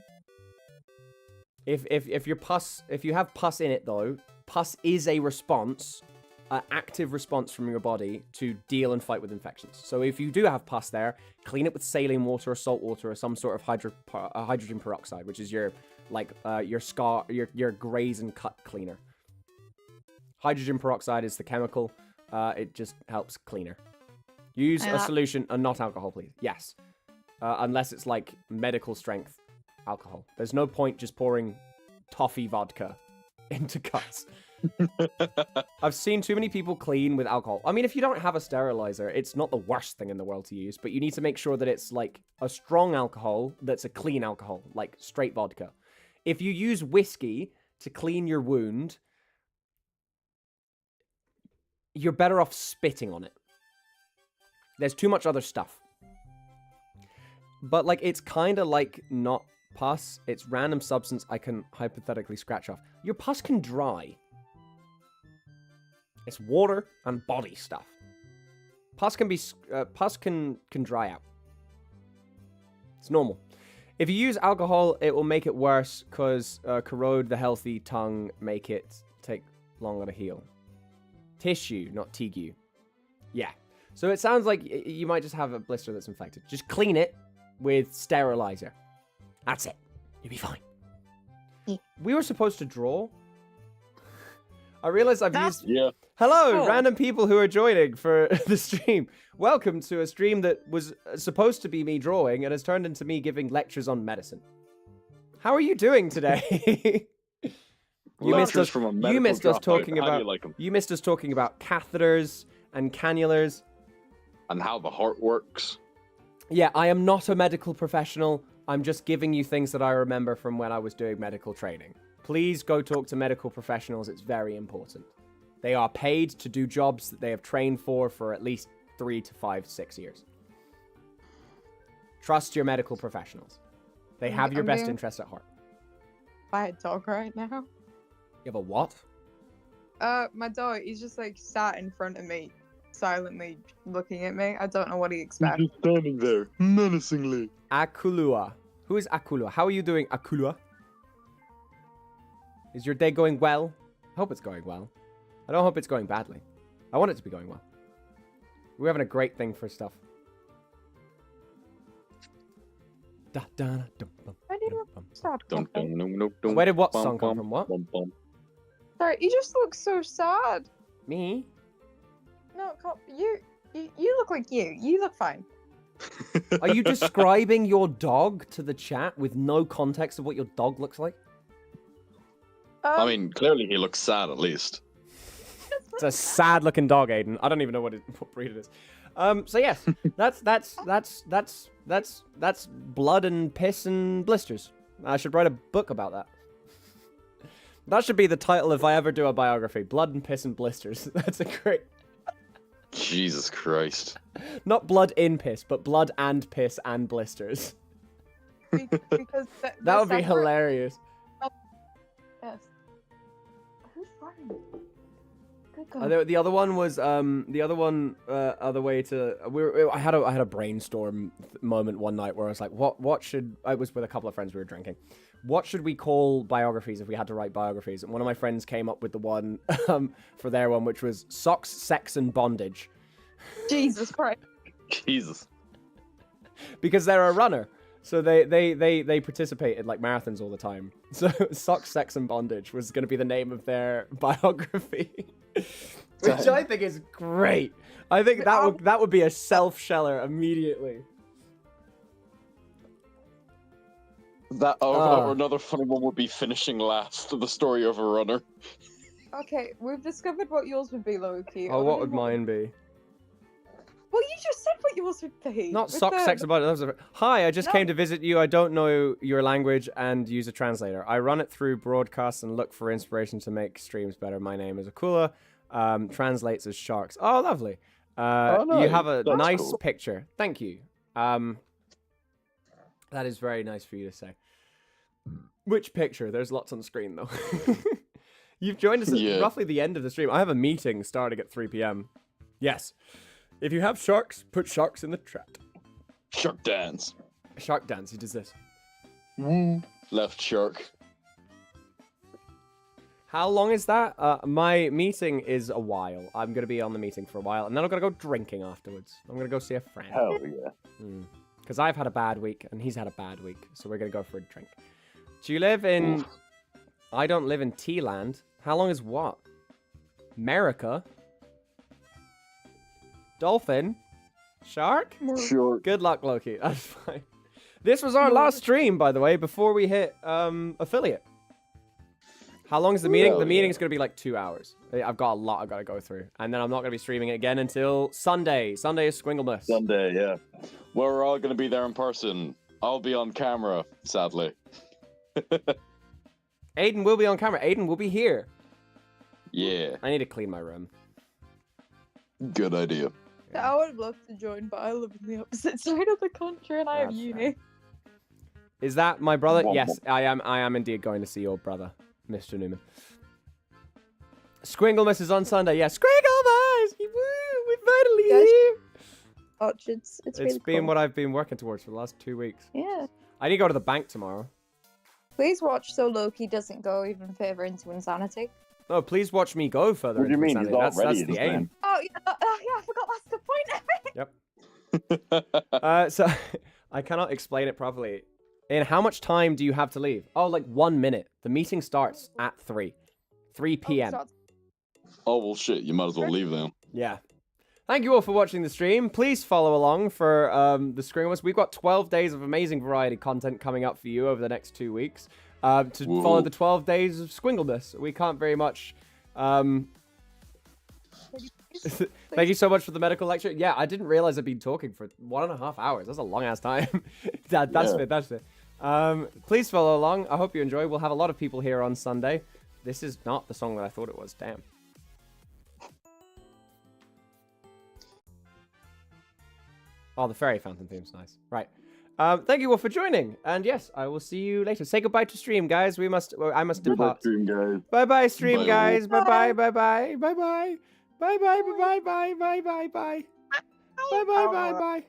If you have pus in it though, pus is a response, an active response from your body to deal and fight with infections. So if you do have pus there, clean it with saline water or salt water or some sort of hydrogen peroxide, which is your graze and cut cleaner. Hydrogen peroxide is the chemical. It just helps cleaner. Use a solution and not alcohol, please. Yes. Unless it's like medical strength alcohol. There's no point just pouring toffee vodka into cuts. I've seen too many people clean with alcohol. I mean, if you don't have a sterilizer, it's not the worst thing in the world to use, but you need to make sure that it's like a strong alcohol that's a clean alcohol, like straight vodka. If you use whiskey to clean your wound, you're better off spitting on it. There's too much other stuff. But, like, it's kind of like not pus. It's random substance I can hypothetically scratch off. Your pus can dry. It's water and body stuff. Pus can dry out. It's normal. If you use alcohol, it will make it worse because corrode the healthy tongue, make it take longer to heal. Tissue, not tissue. Yeah. So it sounds like you might just have a blister that's infected. Just clean it with sterilizer. That's it. You'll be fine. Yeah. We were supposed to draw. I realized I've used... Yeah. Hello, random people who are joining for the stream. Welcome to a stream that was supposed to be me drawing and has turned into me giving lectures on medicine. How are you doing today? You missed us talking about catheters and cannulas and how the heart works. Yeah, I am not a medical professional. I'm just giving you things that I remember from when I was doing medical training. Please go talk to medical professionals. It's very important. They are paid to do jobs that they have trained for at least 3 to 5, 6 years. Trust your medical professionals. They have your best interests at heart. By a dog right now. You have a what? My dog, he's just like sat in front of me, silently looking at me. I don't know what he expects. He's just standing there, menacingly. Akulua. Who is Akulua? How are you doing, Akulua? Is your day going well? I hope it's going well. I don't hope it's going badly. I want it to be going well. We're having a great thing for stuff. Where did what song come from? What? Sorry, you just look so sad. Me? No, you look like you. You look fine. Are you describing your dog to the chat with no context of what your dog looks like? I mean, clearly he looks sad at least. It's a sad-looking dog, Aiden. I don't even know what breed it is. So yes, that's blood and piss and blisters. I should write a book about that. That should be the title if I ever do a biography. Blood and piss and blisters. That's a great... Jesus Christ. Not blood in piss, but blood and piss and blisters. Because that would be hilarious. Yes. Who's running? Good God. The other one was other way to I had a brainstorm moment one night where I was like, what should I was with a couple of friends, we were drinking. What should we call biographies if we had to write biographies? And one of my friends came up with the one for their one, which was Socks, Sex, and Bondage. Jesus Christ. Jesus. Because they're a runner. So they participate in like marathons all the time. So Socks, Sex, and Bondage was going to be the name of their biography. Which I think is great. I think that would be a self-sheller immediately. Or another funny one would be finishing last, the story of a runner. Okay, we've discovered what yours would be, Loki. Oh, what would mine be? Well, you just said what yours would be. Not with sock the- sex about it. Hi, I just No. came to visit you. I don't know your language and use a translator. I run it through broadcasts and look for inspiration to make streams better. My name is Akula. Translates as sharks. Oh, lovely. You have a That's nice cool. picture. Thank you. That is very nice for you to say. Which picture? There's lots on screen though. You've joined us at Yeah. roughly the end of the stream. I have a meeting starting at 3 p.m. Yes. If you have sharks, put sharks in the chat. Shark dance. Shark dance. He does this. Woo. Left shark. How long is that? My meeting is a while. I'm going to be on the meeting for a while, and then I'm going to go drinking afterwards. I'm going to go see a friend. Hell yeah. Because I've had a bad week, and he's had a bad week, so we're going to go for a drink. Do you live in... I don't live in T-Land. How long is what? America? Dolphin? Shark? Shark. Good luck, Loki. That's fine. This was our last stream, by the way, before we hit affiliate. How long is the meeting? Hell The yeah. meeting's going to be like 2 hours. I've got a lot I've got to go through. And then I'm not going to be streaming it again until Sunday. Sunday is Squinglemus. Sunday, yeah. Well, we're all going to be there in person. I'll be on camera, sadly. Aiden will be on camera. Aiden will be here. Yeah, I need to clean my room. good idea. I would love to join, but I live in the opposite side of the country and I have That's uni. Is that my brother? Womp Yes, I am indeed going to see your brother, Mr. Newman. Squinglemus is on Sunday. Yeah, Squinglemus! Woo! We're finally Yes. here! Orchards. It's It's really been cool. what I've been working towards for the last 2 weeks. Yeah. I need to go to the bank tomorrow. Please watch so Loki doesn't go even further into insanity. No, please watch me go further. What do you into mean? insanity. He's That's already the aim. insane. Oh yeah, I forgot that's the point. So I cannot explain it properly. In how much time do you have to leave? Oh, like 1 minute. The meeting starts at 3 p.m. Oh, well, shit. You might as well leave then. Yeah. Thank you all for watching the stream. Please follow along for the Squinglemus. We've got 12 days of amazing variety content coming up for you over the next 2 weeks. To follow Whoa. the 12 days of Squinglemus. We can't very much... Thank you so much for the medical lecture. Yeah, I didn't realize I'd been talking for 1.5 hours. That's a long-ass time. That's Yeah. it, that's it. Please follow along. I hope you enjoy. We'll have a lot of people here on Sunday. This is not the song that I thought it was. Damn. Oh, the fairy fountain theme's nice. Right. Thank you all for joining. And yes, I will see you later. Say goodbye to stream, guys. I must depart. Stream, guys. Bye-bye, stream, Bye. guys. Bye-bye, bye-bye, bye-bye. Bye-bye, bye-bye, bye-bye, bye-bye. Bye-bye, bye-bye.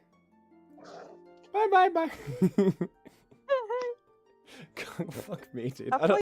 Bye-bye, bye. Fuck me, dude. I don't